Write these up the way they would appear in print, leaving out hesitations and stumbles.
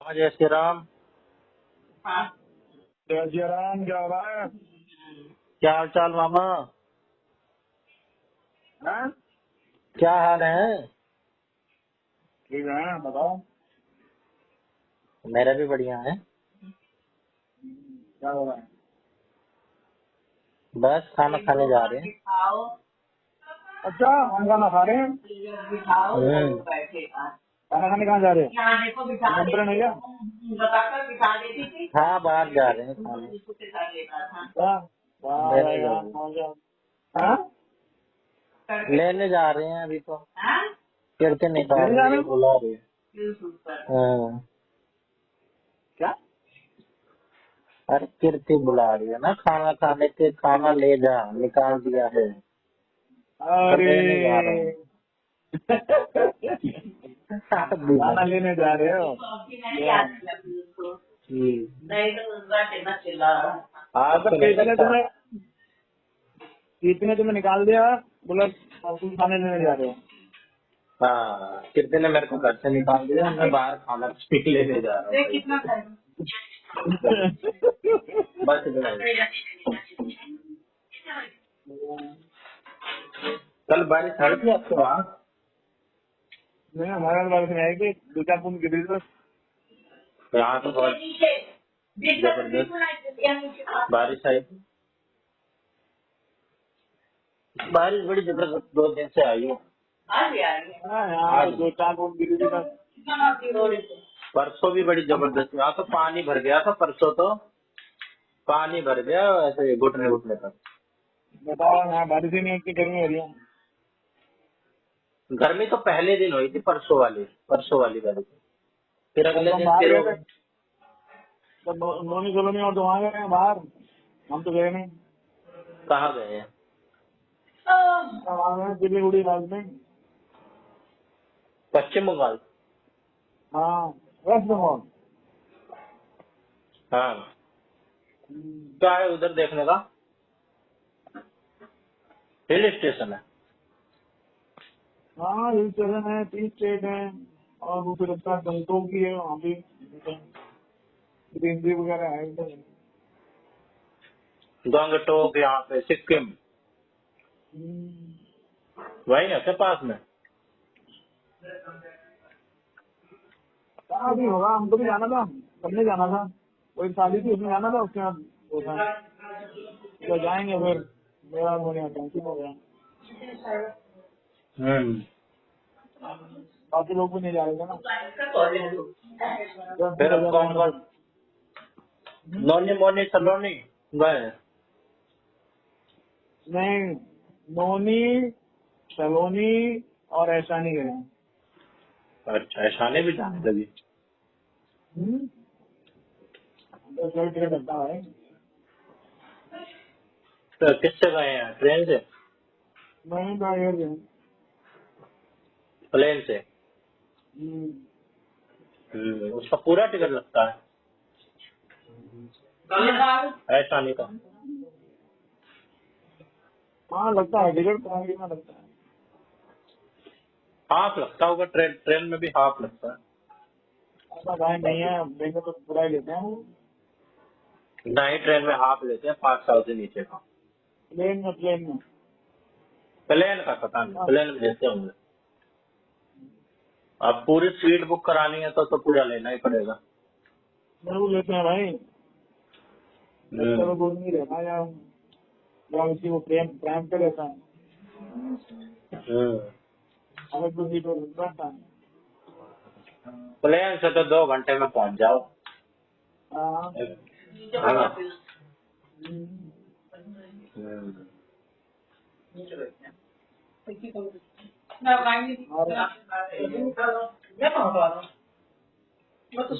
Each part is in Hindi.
जय श्री राम। जय श्री राम। क्या हो रहा है? क्या हाल चाल मामा? हाँ? क्या हाल है? ठीक है, बताओ मेरा भी बढ़िया है। क्या हो रहा है? बस खाना खाने जा रहे हैं। अच्छा, हम खाना खा रहे हैं। खाना खाने कहाँ जा रहे हैं? निमंत्रण है क्या? हाँ, बाहर जा रहे हैं खाने। हाँ, वाह लेने भाई जा वाह, रहे मौज। हाँ? हैं। लेने जा रहे हैं अभी तो। कीर्ति निकाल लेने जा रही रहे है, हो? बुला रही है। हाँ। क्या? अरे कीर्ति बुला रही है ना खाना खाने के। खाना ले जा, निकाल दिया है तो अरे लेने जा रहे हैं। खाना लेने जा रहे हो? आपको मतलब नहीं लगता? कीर्ति ने तुम्हें निकाल दिया, बोला तुम खाने लेने जा रहे हो। हाँ, कीर्ति ने मेरे को घर से निकाल दिया। मैं बाहर खाना लेने जा रहा हूँ। बस इतना ही। कल बारिश आई थी आपके वहाँ? नहीं, हमारे बारे में है कि 2-4 गिरी तो। यहाँ तो बहुत जबरदस्त बारिश आई थी। बारिश बड़ी जबरदस्त 2 दिन से आई है। हाँ यार, आज 2-4 गिरी थी बस। परसों भी बड़ी जबरदस्त। यहाँ तो पानी भर गया था परसों तो। पानी भर गया ऐसे घुटने घुटने तक। बताओ, यहाँ बारिश ही नहीं होती, गर्मी हो रही है। गर्मी तो पहले दिन हुई थी, परसों वाली बारिश। फिर कल अगले तो हम दिन बाहर फिर गए थे, तो नोनी कॉलोनी और तो वहाँ गए हैं बाहर। हम तो गए नहीं। कहाँ गए हैं? वहाँ गए सिलीगुड़ी राज में। पश्चिम बंगाल। हाँ, वेस्ट बंगाल। हाँ, क्या है उधर देखने का? हिल स्टेशन है? हाँ, हिल स्टेशन है, 3 स्टेट है। और वो फिर उसका गंगटोक भी है वहाँ भी। ग्रीनरी वगैरह है इधर। गंगटोक यहाँ पे सिक्किम वही है के पास में। कहाँ भी होगा, हमको भी जाना था। सबने जाना था, कोई शादी थी उसमें जाना था, उसके बाद वो था तो जाएंगे फिर। मेरा होने कैंसिल हो गया। बाकी लोग भी नहीं जा रहे थे ना। फिर कैंसिल हो अब जाएगा कौन मैंने कौन? फिर। नोनी मोनी सलोनी गए? नहीं, नोनी, सलोनी और ऐशानी गए हैं। अच्छा, ऐशानी भी जाने लगी? तो कोई टिकट लगता है। तो किससे गए हैं, ट्रेन से? नहीं, बाहर गए। प्लेन से? उसका पूरा टिकट लगता है ऐशानी का? हाँ, लगता है टिकट, पहुंचने में लगता है। हाफ लगता होगा, ट्रेन में भी हाफ लगता है। ऐसा गाय नहीं है, देंगे तो पूरा ही लेते हैं। नहीं, ट्रेन में हाफ लेते हैं 500 से नीचे का। प्लेन में। प्लेन का पता नहीं, हाँ, प्लेन में देते होंगे। अब पूरी सीट बुक करानी है तो पूरा लेना ही पड़ेगा। जरूर लेते हैं भाई। बच्चा हम्म। को गोद नहीं रहता या उसी को प्रेम प्रेम पे रहता है। अलग तो सीट पर बैठता है। प्लेन से तो 2 घंटे में पहुंच जाओ। हाँ। है ना? हम्म। और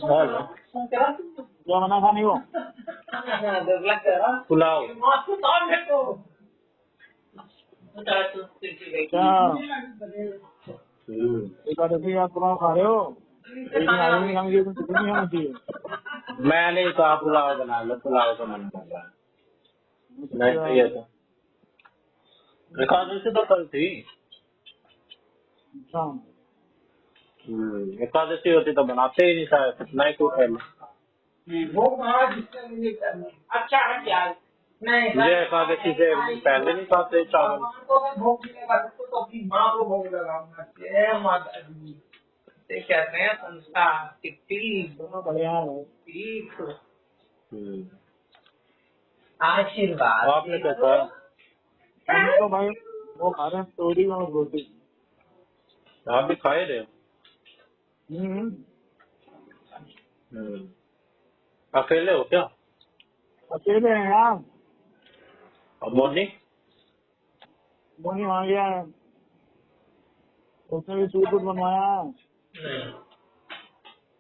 हेलो। क्या बना खाने को? पुलाव। क्या हम्म। एकादशी का पुलाव खा रहे हो? एक दिन आगे नहीं खानी चाहिए, तुम नहीं खाना चाहिए। मैंने कहा पुलाव बना लो, पुलाव का मन कर रहा है। नहीं तो ये तो एकादशी तो कल थी। अच्छा, एकादशी होती तो बनाते ही नहीं शायद, इतना ही कोई पहले। वो महाराज जिसने मुझे अच्छा है यार। नहीं मुझे एकादशी से पहले नहीं खाते चावल। भगवान को मैं भोग नहीं लगा सकता तो अपनी माँ को भोग लगाऊंगा। जय माता दी। ये कहते हैं संस्कार टिकटी दोनों बढ़िया है। ठीक हम्म। आशीर्वाद। आपने क्या खाया? हम तो भाई वो खा रहे हैं तोरी और रोटी। आप भी खाए रहे? हम्म। अकेले हो क्या? अकेले हैं यार। और मोनी? मोनी वहाँ गया है, उसने भी सूट वूट बनवाया है,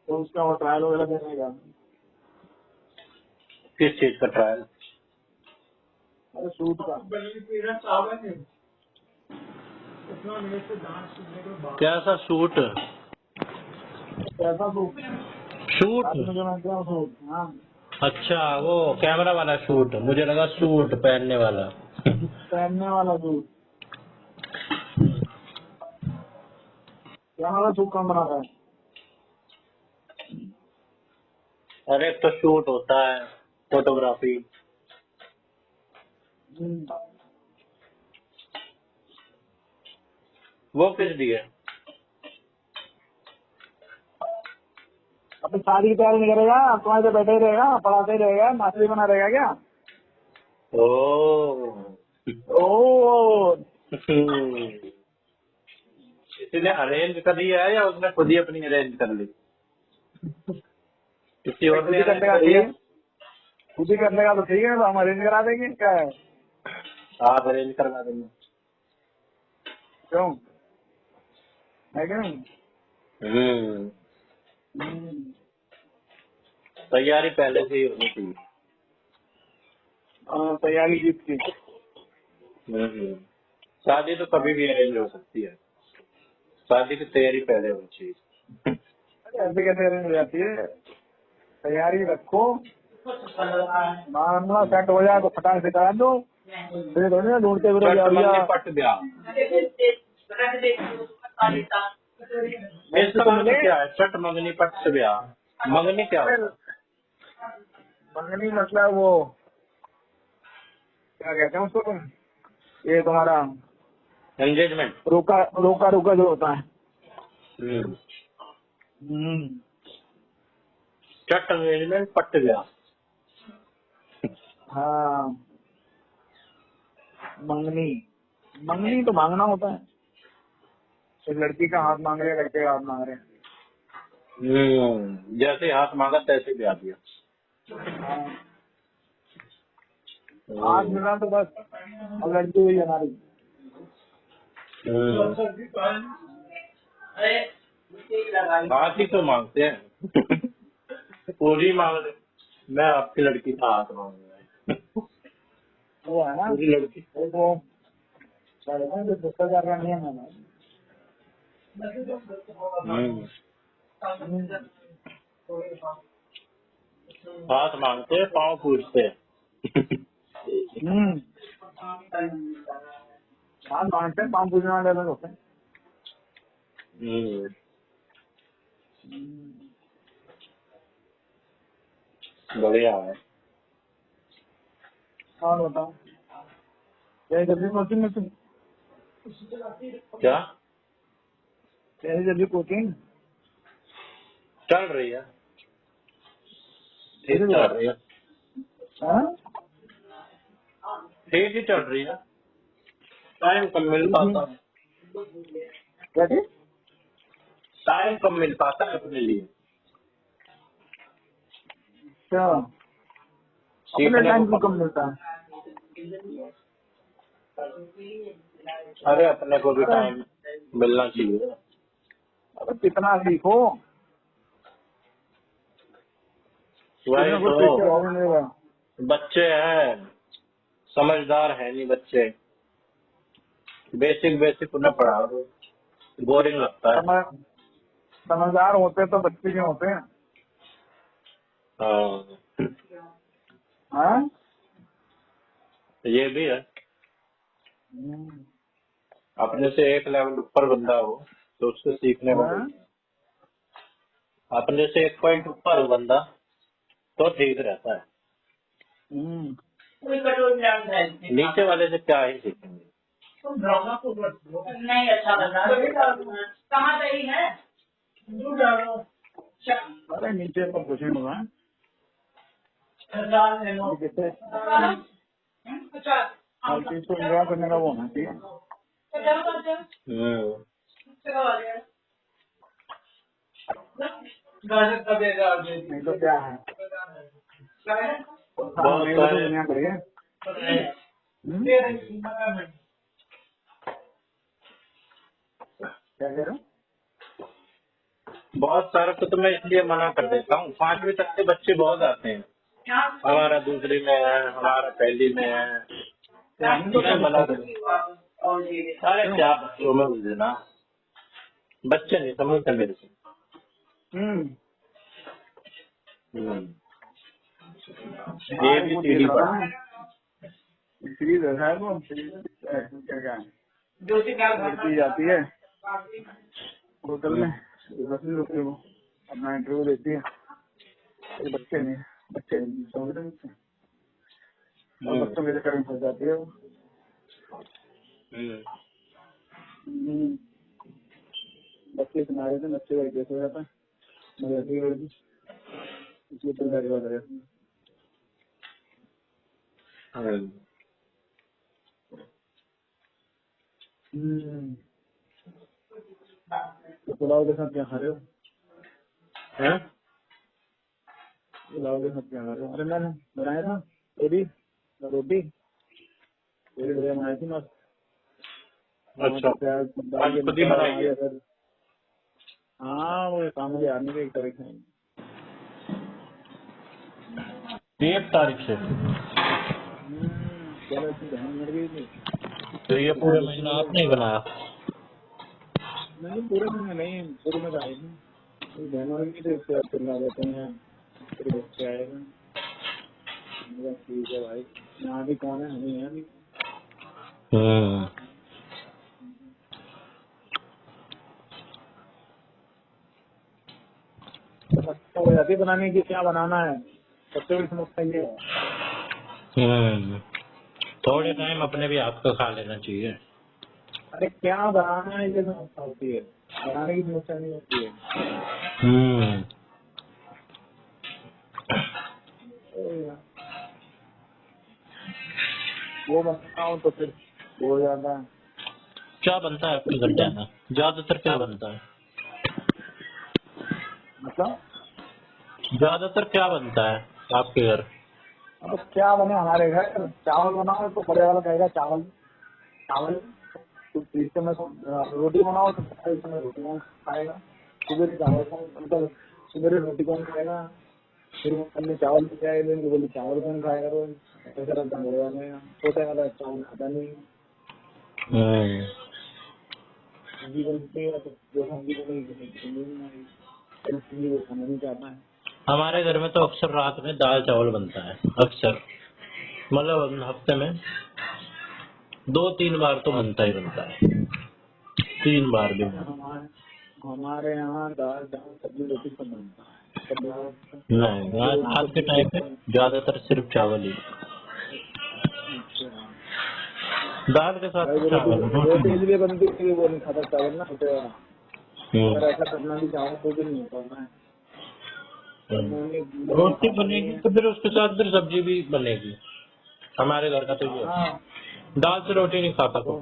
तो उसका वो ट्रायल वगैरह देने का। किस चीज का ट्रायल? अरे सूट का। कैसा सूट? कैसा सूट? शूट? रात में जो मैं क्या सूट। हाँ अच्छा, वो कैमरा वाला शूट, मुझे लगा सूट पहनने वाला। पहनने वाला सूट। क्या वाला सूट कौन बनाता है? अरे एक तो शूट होता है, फोटोग्राफी। वो किस लिए? अब शादी की तैयारी नहीं करेगा, तुम्हारे तो बैठे ही रहेगा, पढ़ाते ही रहेगा, मास्टरी बना रहेगा क्या? ओ किसी ने अरेंज कर दिया है या उसने खुद ही अपनी अरेंज कर ली? किसी और खुद ने ही करने का अरेंज कर दिया? ठीक, खुद ही करने का तो ठीक है, तो हम अरेंज करा देंगे क्या है? आप अरेंज करवा देंगे? क्यों है कि नहीं? तैयारी पहले से ही होनी चाहिए। तैयारी जीत की। शादी तो कभी भी अरेंज हो सकती है, शादी की तैयारी पहले होनी चाहिए। ऐसे कैसे अरेंज हो जाती है? तैयारी रखो, मामला सेट हो जाए तो फटाक से करा दो, फिर थोड़ी ना ढूंढते फिरो चट भैया। मंगनी पट ब्याह, इसका तो अर्थ मिले क्या है? चट मंगनी पट ब्याह, मंगनी क्या होता है? मंगनी मतलब वो क्या कहते हैं उसको, ये तुम्हारा एंगेजमेंट। रोका रोका रोका जो होता है। चट एंगेजमेंट पट ब्याह। हाँ मंगनी, मंगनी तो मांगना होता है, एक लड़की का हाथ मांग रहे हैं, लड़के का हाथ मांग रहे हैं। जैसे हाथ मांगा तैसे ब्याह दिया। हाँ, हाथ मिला तो बस अब लड़की हुई हमारी। हाथ ही तो मांगते हैं। पूरी मांग ले, मैं आपकी लड़की का हाथ मांगूंगा। वो है ना पूरी लड़की। वो भ्रष्टाचार का नियम है ना। हाथ मांगते हैं, पाँव पूछते हैं। हाथ मांगते हैं, पाँव पूजने वाले लोग होते हैं। बढ़िया है। और बताओ जल्दी जल्दी कोचिंग में तुम, क्या जल्दी कोचिंग चल रही है? ठीक चल रही है, ठीक ही चल रही है। टाइम कम मिल पाता है, क्या चीज? टाइम कम मिल पाता है अपने लिए। क्या अपने सीखने टाइम को को कम मिलता है? अरे अपने को भी टाइम मिलना चाहिए। अरे कितना सीखो, वही कुछ पीछे तो, हो नहीं रहा। बच्चे हैं, समझदार है नहीं बच्चे, बेसिक बेसिक उन्हें पढ़ा दो, बोरिंग लगता है। समझदार होते तो बच्चे क्यों होते हैं? हाँ? ये भी है, अपने से एक लेवल ऊपर बंदा हो तो उससे सीखने को हाँ? मिलता है। अपने से 1 पॉइंट ऊपर हो बंदा तो ठीक रहता है। कोई कटोरी डाल दे इसमें। नीचे वाले से क्या ही सीखेंगे। तुम ड्रामा को मत दो। नहीं अच्छा लग रहा है। कहाँ सही है? दूध डालो। अरे नीचे तो कुछ नहीं हुआ। डाल लेना। कितने अच्छा। हर चीज को एंजॉय करने का वो होना चाहिए। नहीं तो क्या है, बहुत मेरे को तो सारे दुनिया करिए। क्या कह रहे हो? बहुत सारे को तो मैं इसलिए मना कर देता हूँ। 5वीं तक के बच्चे बहुत आते हैं, हमारा दूसरी में है, हमारा पहली में है, मैं मना कर देता हूँ। अरे क्या बच्चों में उलझे ना, बच्चे नहीं समझते मेरे से। ये भी सीढ़ी पड़ा सीरीज है वो, क्या है, ज्योति क्या लड़की जाती है होटल में, 10 रुपये वो अपना इंटरव्यू देती है। ये बच्चे समझ रहे हैं, और बच्चों के चक्कर में फंस जाती है वो। बच्चे सुना रहे थे, बच्चे का केस हो जाता है, मजाकी लड़की, इसलिए तो गाड़ी वाला है। तो पुलाव के साथ क्या खा रहे हो? पुलाव के साथ क्या खा रहे हो? अरे मैंने बनाया था रोटी बढ़िया बनाई थी मस्त। अच्छा, आज खुद ही बनाई है। हाँ वो काम मुझे आने की 1 तारीख है। 1 तारीख से चलो इसकी बहन मर गई थी, तो ये पूरे महीना आप नहीं बनाया? नहीं पूरे महीने नहीं, शुरू में आई थी, बहन मर गई थी, उसके बाद चिल्ला देते हैं तेरे बच्चे आएगा। ठीक है भाई, यहाँ भी कौन है, हमें यहाँ भी। तो हो जाती बनाने की, क्या बनाना है सबसे बड़ी समस्या ये है। थोड़े टाइम अपने भी हाथ का खा लेना चाहिए। अरे क्या बनाना है ये समस्या होती है, बनाने की समस्या नहीं होती है। वो बनता हूँ तो फिर हो जाता है। क्या बनता है आपके घर ज्यादा? ज्यादातर क्या बनता है? मतलब ज्यादातर क्या बनता है आपके घर? अब क्या बने हमारे घर, चावल बनाओ तो बड़े वाला कहेगा चावल चावल, तो इस समय रोटी बनाओ तो इस समय रोटी कौन खाएगा, सुबह चावल मतलब सुबह रोटी कौन खाएगा, फिर हमने चावल खाए तो बोले चावल कौन खाएगा, रोज ऐसा रहता है बड़े वाले। छोटे वाला चावल खाता नहीं, सब्जी बनती है तो जो सब्जी बनेगी वो खाना नहीं चाहता है। हमारे घर में तो अक्सर रात में दाल चावल बनता है, अक्सर मतलब हफ्ते में 2-3 बार तो बनता ही बनता है, 3 बार भी। हमारे यहाँ दाल चावल सब्जी रोटी सब बनता है। नहीं, आज के टाइम पे ज्यादातर सिर्फ चावल ही, दाल के साथ चावल। रोटी इसलिए बनती है वो नहीं खाता चावल ना, छोटे वाला, अगर ऐसा करना भी चावल तो भी नहीं करना है। रोटी बनेगी तो फिर उसके साथ फिर सब्जी भी बनेगी। हमारे घर का तो ये दाल से रोटी नहीं खाता तो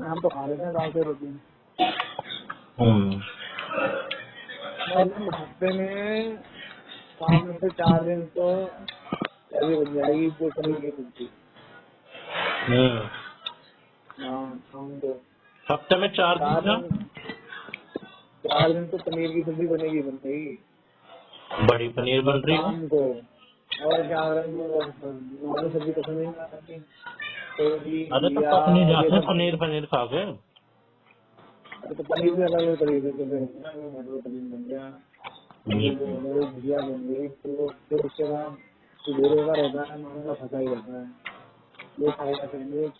हम तो खा लेते हैं दाल से रोटी। हफ्ते में 5 में से 4 दिन तो ऐसी बन जाएगी वो पनीर की सब्जी। हफ्ते में 4 दिन 4 दिन तो पनीर की सब्जी बनेगी। बड़ी पनीर बन रही है को और क्या नॉर्मल सब्जी पसंद नहीं आती। अरे तो पत्नी जाते हैं पनीर खा के। अरे तो पनीर भी अलग अलग तरीके से पनीर बन गया, भुजिया बन गई, फिर उसके बाद सुबेरे का रहता है, नॉर्मल का फंसा ही रहता है, वो खाएगा सैंडविच,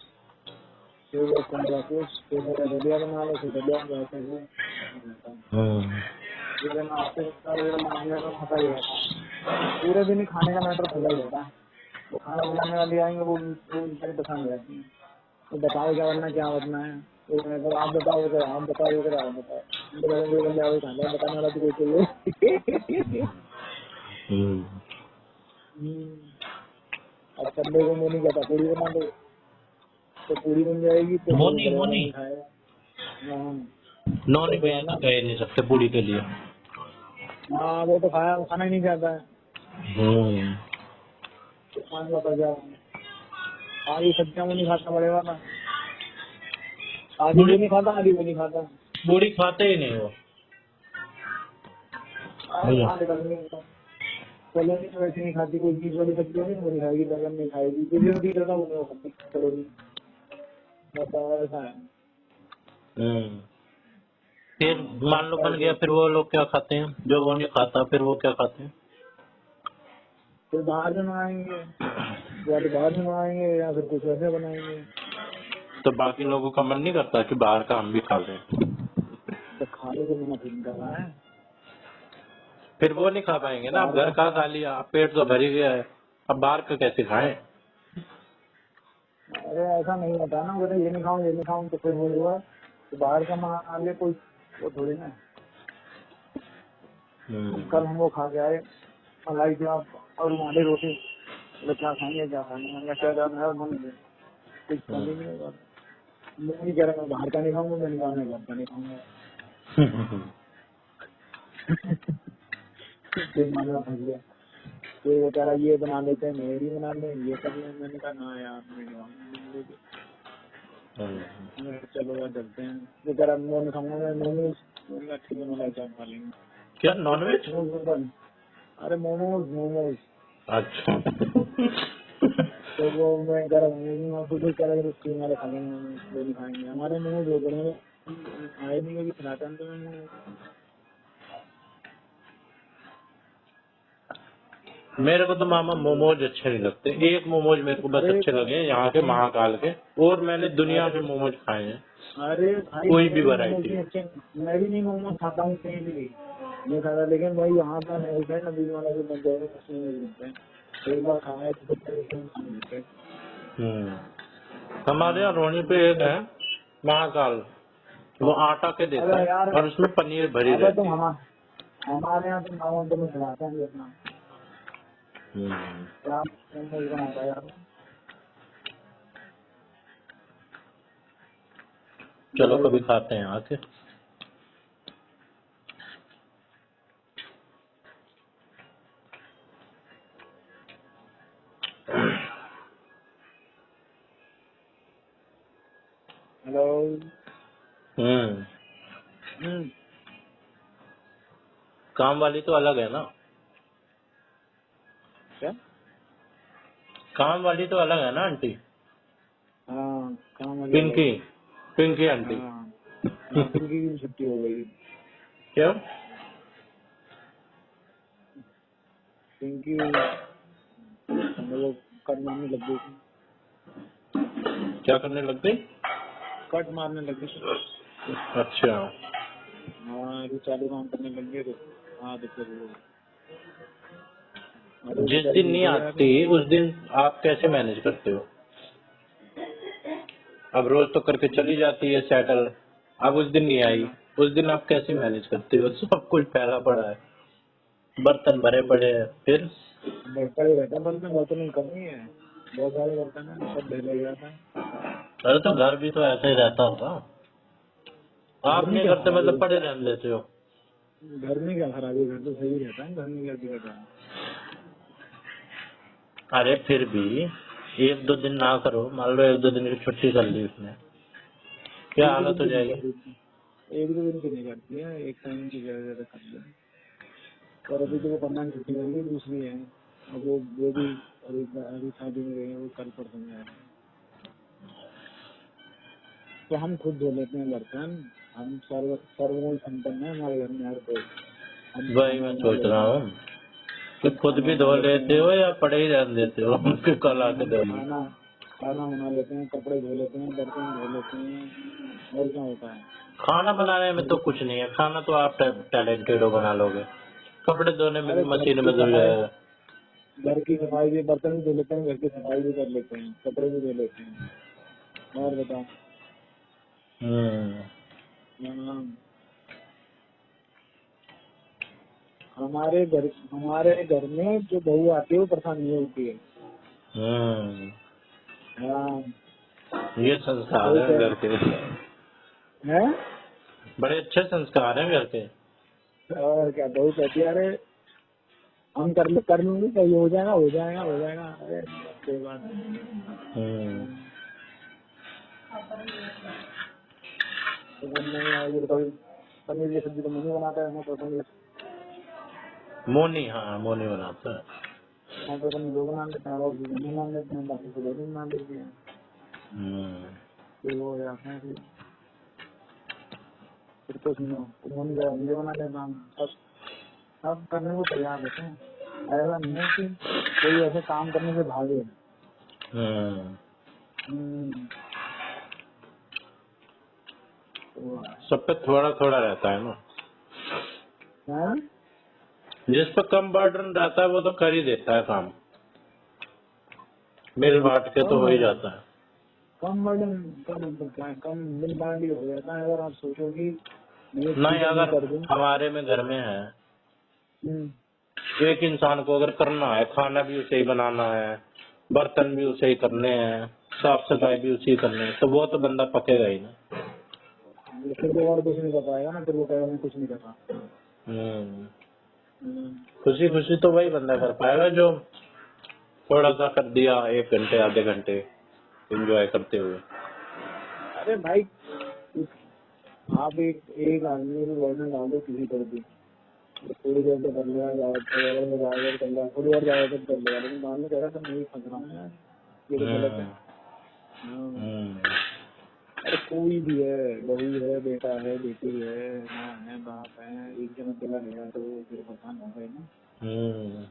फिर वो कुछ फिर दलिया बना लो, फिर दलिया दिन आपसे बनाने का पता ही रहता, पूरे दिन ही खाने का मैटर खुला ही रहता है। वो खाना बनाने वाले आएंगे, वो उनसे पसंद रहती है, तो बताओ क्या बनना क्या बनना है, तो मैं तो आप बताओ तो आप बताओ तो आप बताओ, बताने वाला तो कोई चाहिए। अब संडे को मैं नहीं कहता पूरी बना दो, तो पूरी बन जाएगी तो मोनी नहीं खाएगा। हाँ नॉन वेज तो कह नहीं सकते पूरी के लिए। हाँ, वो तो खाना ही नहीं चाहता है, तो खाने का पड़ आधी सब्जियां वो नहीं खाता पड़ेगा ना, आधी वो नहीं खाता, आधी वो नहीं खाता। पूरी खाते ही नहीं वो। कॉलोनी तो वैसे नहीं खाती, कोई चीज वाली सब्जी होगी वो नहीं खाएगी, बैगन नहीं खाएगी, जो भी रोटी रहता वो खाती कॉलोनी, बताओ ऐसा है। फिर मान लो बन गया, फिर वो लोग क्या खाते हैं जो वो नहीं खाता, फिर वो क्या खाते हैं? फिर बाहर से मंगाएंगे, या तो बाहर से मंगाएंगे या फिर कुछ वैसे बनाएंगे। तो बाकी लोगों का मन नहीं करता कि बाहर का हम भी खा लें? तो खाने को मना नहीं कर रहा है, फिर वो नहीं खा पाएंगे ना। अब घर का खा लिया, पेट तो भर ही गया है, अब बाहर का कैसे खाएं? अरे ऐसा नहीं होता ना, बोले ये नहीं खाऊं तो फिर बोलूंगा तो बाहर का मंगा ले कोई, वो थोड़ी ना। कल हम वो खा के आए मलाई चाप और रुमाली रोटी, बोले क्या खाएंगे मैंने कहा कुछ खाने नहीं होगा, मैं नहीं कह रहा मैं बाहर का नहीं खाऊंगा, मैंने कहा मैं घर का नहीं खाऊंगा। फिर माना फंस गया, फिर वो कह रहा ये बना लेते हैं, मेरी बना ले, ये कर ले, मैंने कहा ना यार मैं चलो यार चलते हैं, वो कह रहा मैं खाऊंगा मैं मोमोज, मैंने कहा ठीक है मलाई चाप खा लेंगे। क्या नॉनवेज? अरे मोमोज। अच्छा। तो वो मैं कह रहा खुद कह रहा स्टीम वाले खा लेंगे, वो नहीं खाएंगे, हमारे मोमोज हो गए आए नहीं कभी खिलाता तो मैं। मेरे को तो मामा मोमोज अच्छे नहीं लगते। एक मोमोज मेरे को बस अच्छे लगे यहाँ के महाकाल के, और मैंने दुनिया के मोमोज खाए हैं। अरे कोई भी वैरायटी। मैं भी नहीं मोमोज खाता हूँ कहीं भी नहीं खाता, लेकिन भाई यहाँ पर है नबी वाला जो बन जाएगा उसमें मिलते हैं, एक बार खाए तो हमारे यहाँ रोनी पे एक है महाकाल, वो आटा के देता है और उसमें पनीर भरी रहती है। हमारे यहाँ तो मामा तो में खिलाते हैं अपना बनाता है यार। चलो कभी खाते हैं आके। हेलो। काम वाली तो अलग है ना? क्या? काम वाली तो अलग है ना आंटी? हाँ काम वाली पिंकी आंटी। पिंकी की छुट्टी हो गई। क्यों? पिंकी वो कट मारने लग गई थी। क्या करने लग गई? कट मारने लग गई। अच्छा। हाँ चालू काम करने लग गए तो हाँ तो फिर जिस दिन नहीं आती उस दिन आप कैसे मैनेज करते हो? अब रोज तो करके चली जाती है सेटल, अब उस दिन नहीं आई, उस दिन आप कैसे मैनेज करते हो? सब कुछ फैला पड़ा है, बर्तन भरे पड़े हैं, फिर बर्तन रहता है, बर्तन की कमी है, बहुत सारे बर्तन है, सब ढेले जाता है। अरे तो घर भी तो ऐसे ही रहता होगा, आप नहीं करते मतलब पड़े रहने देते हो? घर में क्या खराबी, घर तो सही रहता है, घर में क्या दिक्कत है? अरे फिर भी एक दो दिन ना करो, मान लो एक दो दिन की छुट्टी कर ली उसने, क्या हालत हो जाएगी? एक दो दिन की नहीं करती है, एक टाइम की ज्यादा कर ली, और अभी तो वो 15 की छुट्टी कर ली, दूसरी है, और वो भी अभी शादी में गए, वो कल परसों में आए। तो हम खुद धो लेते हैं बर्तन, हम सर्वगुण संपन्न है हमारे घर में हर कोई। वही मैं सोच रहा हूँ कि खुद भी धो लेते हो या पड़े ही रहने देते हो? कल आके धो खाना बना लेते हैं, कपड़े धो लेते हैं, बर्तन धो लेते हैं, और क्या होता है? खाना बनाने में तो कुछ नहीं है, खाना तो आप टैलेंटेड हो, बना लोगे। कपड़े धोने में भी अरे घर मशीन की में धुल सफाई, जाएगा। घर की सफाई भी, बर्तन भी धो लेते हैं, घर की सफाई भी कर लेते हैं, कपड़े भी धो लेते हैं। और बताओ। हम्म। हाँ, हमारे घर में जो बहू आती है वो परेशान नहीं होती है। हम्म। हाँ, ये संस्कार बहू है कह घर के, है। बड़े अच्छे संस्कार हैं घर के। और क्या, बहू कहती है अरे हम कर लूंगी, तो ये हो जाएगा हो जाएगा हो जाएगा। अरे कोई बात हम्म। नहीं, तो नहीं आएगी तो कभी पनीर की सब्जी तो मम्मी बनाता है, मैं तो पनीर, मोनी, हाँ मोनी बनाता है। मैं तो पनीर दो बना लेते हैं, और भी मम्मी बना लेते हैं, बाकी तो दो बना लेती हैं। हम्म। फिर वो हो जाते हैं, फिर तो सुनो, मम्मी का मुझे बना लेता हूँ, सब करने को तैयार रहते हैं। ऐसा नहीं है कि कोई ऐसे काम करने से भागे। हम्म। हम्म, तो सब पे थोड़ा थोड़ा रहता है ना, है। जिस पे कम बर्डन रहता है वो तो कर ही देता है काम, मिल बांट के तो हो ही और जाता है। कम बर्डन, कम मिल बांट हो जाता है। अगर आप सोचो कि मैं नहीं, ठीक है मैं अगर कर दूं। हमारे में घर में है, हम्म, एक इंसान को अगर करना है, खाना भी उसे ही बनाना है, बर्तन भी उसे ही करने हैं, साफ सफाई भी उसे ही करनी है, तो वो तो बंदा पकेगा ही ना। फिर तो और कुछ नहीं कर पाएगा ना, फिर वो कहेगा मैं कुछ नहीं कर रहा। हम्म। हम्म, खुशी खुशी तो वही बंदा कर पाएगा जो थोड़ा सा कर दिया, 1 घंटे आधे घंटे एंजॉय करते हुए। अरे भाई, आप एक आदमी को बर्डन डाल दो किसी पर भी, तो थोड़ी देर तो कर लेगा, अगर मैं ज्यादा देर कर लेगा, थोड़ी और ज्यादा देर कर लेगा, लेकिन बाद में कह रहा था मैं ही फंस रहा हूँ यार, ये तो गलत है। हम्म। हाँ, हम्म। अरे कोई भी है, बहू है, बेटा है, बेटी है, माँ है, बाप है, एक जन अकेला रहेगा तो फिर परेशान होगा ही ना।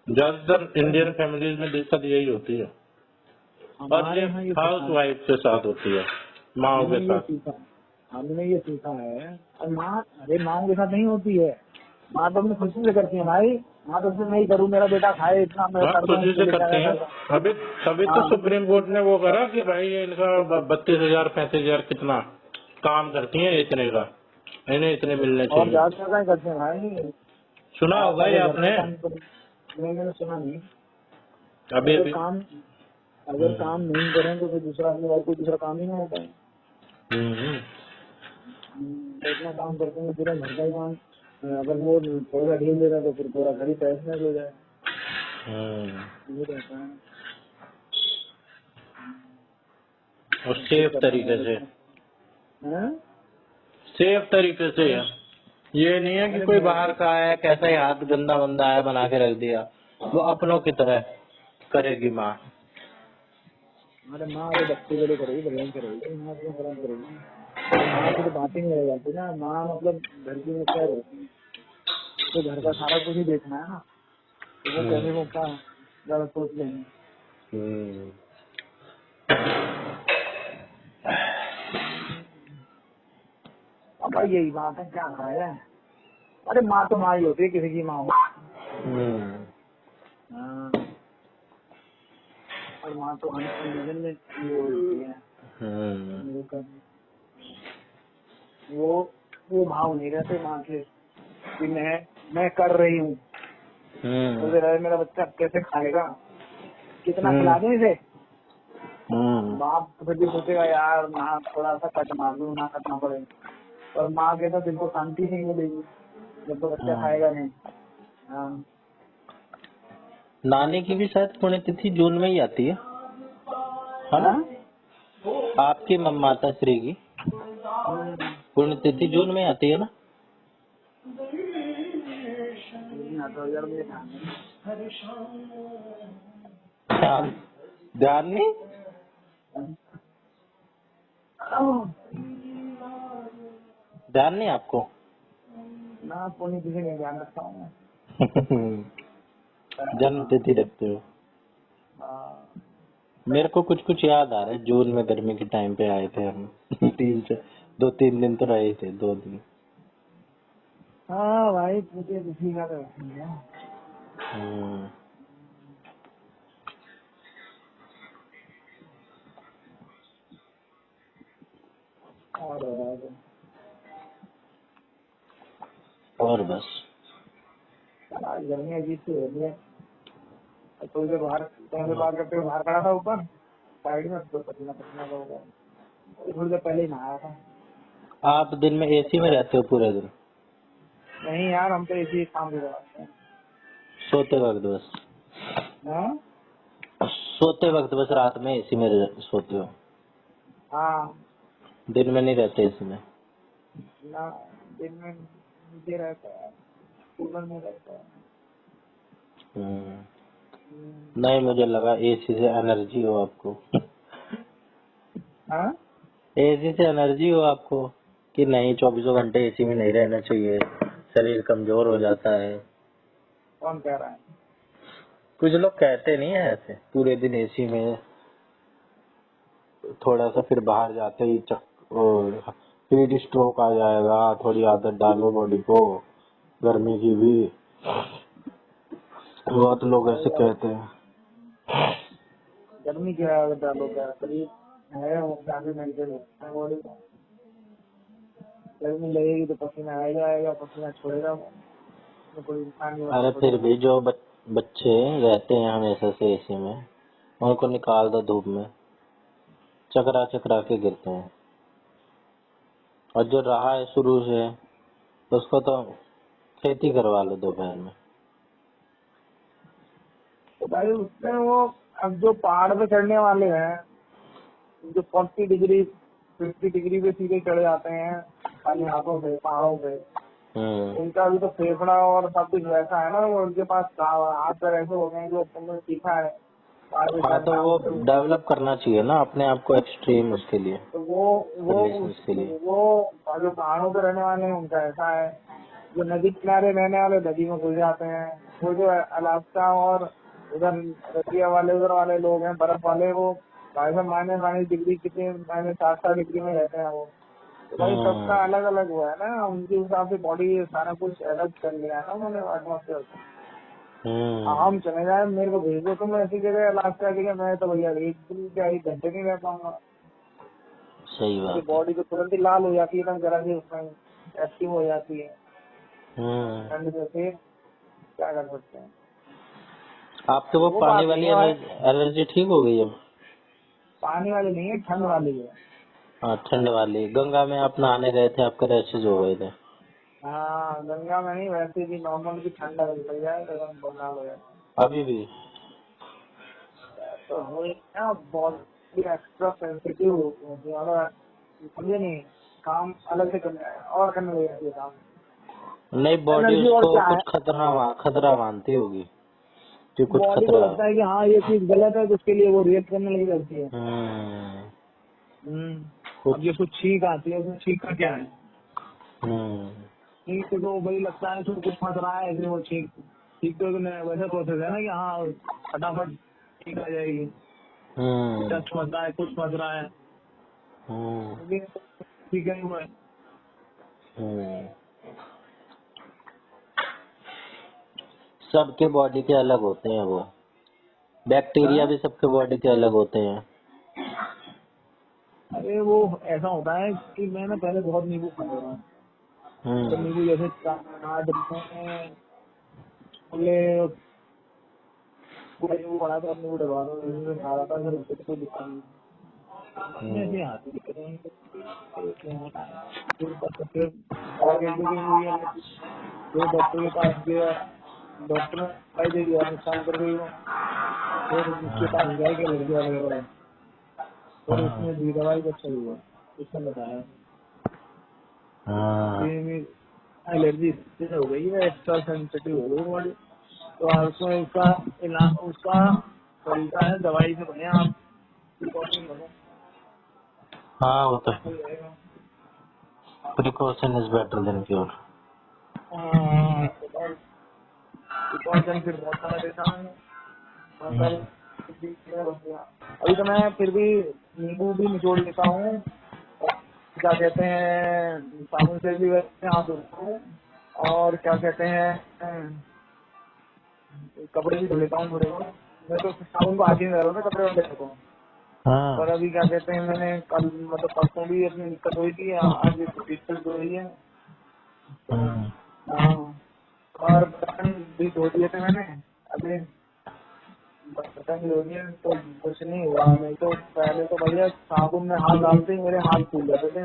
ज्यादातर इंडियन फैमिलीज में दिक्कत यही होती है, और हमारे ये यहाँ ये सीखा हाउस है, वाइफ के साथ होती है, माओ हमने के ये साथ। सीखा हमने ये सीखा है। और माँ, अरे माँ के साथ नहीं होती है, माँ तो अपनी खुशी से करती है भाई। माँ तो सिर्फ नहीं करूँ, मेरा बेटा खाए इतना, मैं हाँ, कर दूँ, खुशी उसके से लिए क्या करते क्या हैं। कर दूँ। अभी तभी तो हाँ, सुप्रीम कोर्ट ने वो करा कि भाई ये इनका 32,000 35,000 कितना काम करती है, इतने का इन्हें इतने मिलने और चाहिए। ज्यादा क्या करते हैं भाई। सुना आप होगा ये अगर घर का आपने। काम करो, नहीं मैंने सुना नहीं। अभी अगर अभी। काम अगर हम्म। काम नहीं करें तो फिर दूसरा आदमी और कोई दूसरा काम ही नहीं होता है। हम्म। तो इतना काम करते हैं पूरा घर का ही काम, अगर वो थोड़ा सा ढील दे रहा है तो फिर पूरा घर ही तहस नहस हो जाए। हम्म। ये रहता है, और कुछ सेफ करना तरीके से, पड़ता है। सेफ तरीके से है। ये नहीं है कि अरे कोई मैं, बाहर का आया, कैसा ही हाथ गंदा बंदा आया बना के रख दिया, वो अपनों की तरह करेगी माँ। अरे माँ तो बच्चे के लिए करेगी, बढ़िया ही करेगी, माँ तो गलत करेगी। तो माँ की तो बात ही नहीं रह जाती ना, माँ मतलब घर की मुखिया रहती है, तो घर का सारा कुछ ही देखना है ना, तो वो कैसे वो क्या गलत सोच लेंगे। हम्म। अब भाई यही बात है, क्या खाया। अरे माँ तो माँ ही होती है, किसी की माँ हो। हम्म। हाँ, और माँ तो अनकंडीशन में वो होती है। हम्म। वो कर- वो वो भाव नहीं रहते माँ के कि मैं कर रही हूँ, तो हम्म। फिर अरे मेरा बच्चा कैसे खाएगा, कितना हम्म। खिला दूं इसे। हम्म। बाप तो फिर भी सोचेगा यार माँ थोड़ा सा कट मार दूं, ना कटना पड़े। और माँ के तो दिल को शांति नहीं मिलेगी जब तो बच्चा खाएगा नहीं। हाँ, नानी की भी शायद पुण्यतिथि जून में ही आती है ना? हाँ? आपकी माता श्री की पुण्यतिथि जून में आती है ना? तो यार मुझे ध्यान नहीं। ध्यान ध्यान नहीं। ध्यान नहीं आपको? ना पुण्य किसी नहीं ध्यान रखता हूँ मैं। जन्म तिथि रखते हो? हाँ, मेरे को कुछ कुछ याद आ रहा है, जून में गर्मी के टाइम पे आए थे हम 3 से 2-3 दिन तो रहे थे, 2 दिन। हाँ भाई, मुझे किसी का तो नहीं है। हम्म। और बस आज गर्मी अजीब सी हो रही है। थोड़ी देर बाहर बात करते हुए बाहर खड़ा था ऊपर साइड में, तो पसीना पसीना हो गया। थोड़ी देर पहले ही नहाया था। आप दिन में एसी में रहते हो पूरे दिन? नहीं यार, हम तो इसी काम से करते हैं। सोते वक्त बस? हाँ? सोते वक्त बस रात में एसी में सोते हो? हाँ। दिन में नहीं रहते एसी में? ना, दिन में नीचे रहता है, कूलर में रहता है। नहीं, मुझे लगा एसी से एनर्जी हो आपको। हाँ? एसी से एनर्जी हो आपको कि नहीं, 24 घंटे एसी में नहीं रहना चाहिए, शरीर कमजोर हो जाता है। कौन कह रहा है? कुछ लोग कहते नहीं है ऐसे पूरे दिन एसी में, थोड़ा सा फिर बाहर जाते ही हीट स्ट्रोक आ जाएगा, थोड़ी आदत डालो बॉडी को गर्मी की भी। बहुत लोग ऐसे कहते हैं। गर्मी की आदत डालो क्या? शरीर है वो काफी मेंटेन होता है बॉडी का। गर्मी लगेगी तो पसीना आ जाएगा, पसीना छोड़ेगा तो कोई इंसान नहीं अरे बचा फिर थोड़ी। भी जो बच्चे रहते हैं हमेशा से एसी में, उनको निकाल दो धूप में, चकरा चकरा के गिरते हैं। और जो रहा है शुरू से, उसको तो खेती करवा लो दोपहर में। तो भाई उसमें वो, अब जो पहाड़ पे चढ़ने वाले हैं, जो 40 डिग्री 50 डिग्री पे सीधे चढ़ जाते हैं खाली हाथों से पहाड़ों पे, उनका भी तो फेफड़ा और सब कुछ वैसा है ना, वो उनके पास हाथ पैर ऐसे हो गए जो तुमने सीखा है पहाड़ पे हाँ, तो चढ़ना। वो डेवलप करना चाहिए ना अपने आप को एक्सट्रीम, उसके लिए तो कंडीशंस के लिए। वो जो पहाड़ों पे रहने वाले हैं उनका ऐसा है। जो नदी किनारे रहने वाले नदी में घुस जाते हैं। वो जो अलास्का और उधर रसिया वाले उधर वाले लोग हैं बर्फ वाले, वो भाई साहब -40 डिग्री कितने -60 डिग्री में रहते हैं वो। तो भाई सबका अलग अलग हुआ है ना, उनके हिसाब से बॉडी सारा कुछ अलग कर लिया है ना उन्होंने एटमोसफेयर से। हम चले जाए, मेरे को भेज दो तुम ऐसी जगह अलास्का की, मैं तो भैया 1 दिन क्या 1 घंटे नहीं रह पाऊंगा। सही बात। बॉडी तो तुरंत ही लाल हो जाती है, एकदम जरा सी उसमें एक्टिव हो जाती है ठंड से। फिर क्या कर सकते हैं। आपके वो पानी वाली एलर्जी ठीक हो गई अब? पानी वाली नहीं है, ठंड वाली है। हाँ, ठंड वाली। गंगा में आप नहाने गए थे, आपके रैशेज हो गए थे? हाँ, गंगा में नहीं, वैसे भी नॉर्मल की ठंड लग जाए तो एकदम बंगाल हो जाए। अभी भी? तो वो ना बहुत एक्स्ट्रा सेंसिटिव होती है, समझे नहीं, काम अलग से करने लग जाती है काम। नहीं, बॉडी एनर्जी और उसको क्या है, कुछ खतरा मानती होगी कि कुछ बॉडी को खतरा। लगता है कि हाँ ये चीज गलत है, तो उसके लिए वो रिएक्ट करने लगी जाती है। अब ये कुछ छींक आती है, उसमें छींक का क्या है, छींक तो वही लगता है कुछ फंस रहा है, इसलिए वो छींक तो वैसा प्रोसेस है ना कि हाँ फटाफट छींक आ जाएगी। डस्ट फंस रहा है, कुछ फंस रहा है, ठीक है हुआ है। सबके बॉडी के अलग होते हैं वो, बैक्टीरिया भी सबके बॉडी के अलग होते हैं। अरे वो ऐसा होता है कि मैं ना पहले बहुत नींबू खाता था, तो नींबू जैसे काट में पूरा नींबू बना था, नींबू डलवा दो, खा रहा था, फिर उससे कोई दिक्कत नहीं। ऐसे हाथ दिक्कत नहीं, फिर डॉक्टर के पास गया, डॉक्टर ने दवाई दे दिया, नुकसान कर गई वो। फिर उसके पास गए कि लड़की वाले के पास, फिर उसने दी दवाई तो सही हुआ, उसने बताया एलर्जी हो गई है, एक्स्ट्रा सेंसिटिव हो गई बॉडी। तो उसमें उसका तरीका है दवाई से बने आप प्रिकॉशन बनो। हाँ, वो तो precaution is better than cure. Precaution फिर बहुत सारा देता हूँ। अभी तो मैं फिर भी नींबू भी निचोड़ लेता हूँ, क्या कहते हैं साबुन से भी वैसे हाथ धोता हूँ, और क्या कहते हैं कपड़े भी धो लेता हूँ थोड़े बहुत। मैं तो साबुन को हाथ ही नहीं लगा रहा था कपड़े वगैरह को। हाँ पर अभी क्या कहते हैं मैंने कल मतलब परसों भी अपनी दिक्कत हुई थी, आज दिक्कत हो रही है। तो हाँ हाँ, और बर्तन भी धो दिए थे मैंने अभी, बर्तन भी धो दिए तो कुछ नहीं हुआ। नहीं तो पहले तो भैया साबुन में हाथ डालते ही मेरे हाथ फूल जाते थे,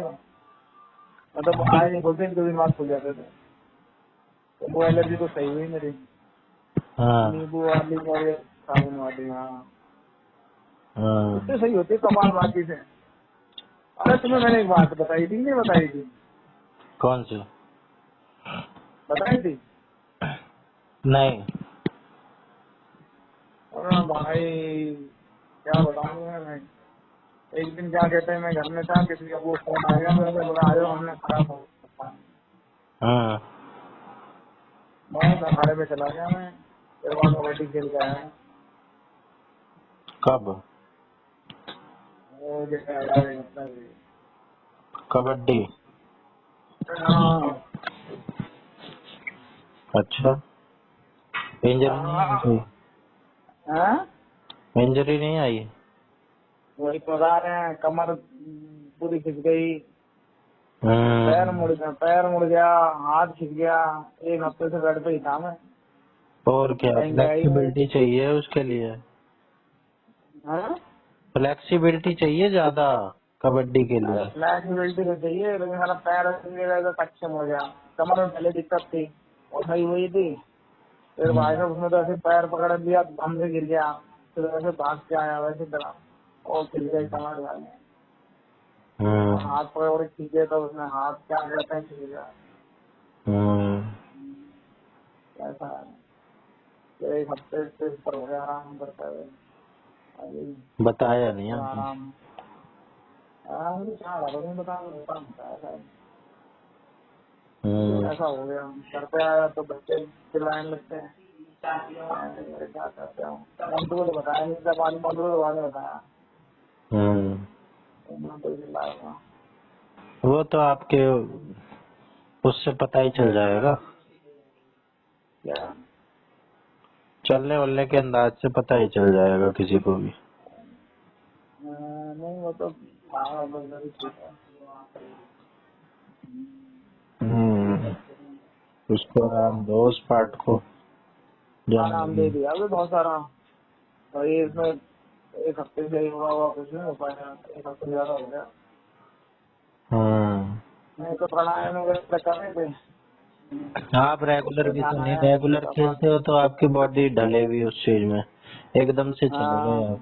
मतलब आज नहीं बोलते 2 दिन बाद फूल जाते थे। तो वो एलर्जी तो सही हुई मेरी, हाँ नींबू वाली और ये साबुन वाली। हाँ, हाँ। इससे सही होती है कमाल बाकी से। अरे तुम्हें मैंने एक बात बताई थी, नहीं बताई थी? कौन सी? बताई थी। नहीं। अरे भाई क्या बताऊँ मैं। एक दिन क्या कहते हैं मैं घर में था, किसी का वो फोन आ गया, मैंने बोला आयो हमने खराब हो। हाँ मैं अखाड़े पे चला गया, मैं फिर वहाँ कबड्डी खेल के आया। कब? वो जैसे मतलब कबड्डी? हाँ अच्छा, इंजरी नहीं आई कोई? हाँ, इंजरी नहीं आई? वही तो बता रहे हैं, कमर पूरी खिंच गई, पैर मुड़ गया, हाथ खिंच गया। 1 हफ्ते से बेड पे ही था मैं, और क्या, कहीं गया ही नहीं। फ्लेक्सिबिलिटी चाहिए उसके लिए। हाँ? फ्लेक्सिबिलिटी चाहिए ज्यादा कबड्डी के अरे लिए। फ्लेक्सिबिलिटी तो चाहिए, लेकिन मेरा पैर सक्षम हो गया। कमर में पहले दिक्कत थी, वो सही हुई थी। फिर भाई साहब उसने तो ऐसे पैर पकड़ लिया, हमसे गिर गया, फिर वैसे भाग के आया वैसे तरह, और गिर गई कमर वाले। और हाथ पकड़ के खींचे तो उसने हाथ क्या कहते हैं खींच गया। ऐसा है, तो 1 हफ्ते से ऊपर हो गया आराम करते हुए। अभी बताया नहीं थोड़ा आपने? आराम आराम से क्या नहीं बता ऐसा है। ऐसा हो गया, घर पे आया तो बच्चे चिल्लाने लगते हैं। मैं क्या करते हूँ, मंटू को तो बताया नहीं था, मंटू को तो बाद में बताया। मंटू चिल्लाएगा। वो तो आपके उससे पता ही चल जाएगा, क्या चलने वलने के अंदाज से पता ही चल जाएगा किसी को भी। नहीं वो तो हाँ बंदा भी ठीक है। उसको आराम दो, उस पार्ट को आराम दे जान। दिया अभी बहुत सारा। और ये इसमें 1 हफ्ते से हुआ कुछ नहीं हो पाया, 1 हफ्ते ज्यादा हो गया। नहीं तो प्राणायाम वगैरह कर रहे थे, आप रेगुलर भी तो नहीं, प्राणायाम रेगुलर खेलते हो तो आपकी बॉडी ढलेगी उस चीज में, एकदम से चले गए हाँ आप।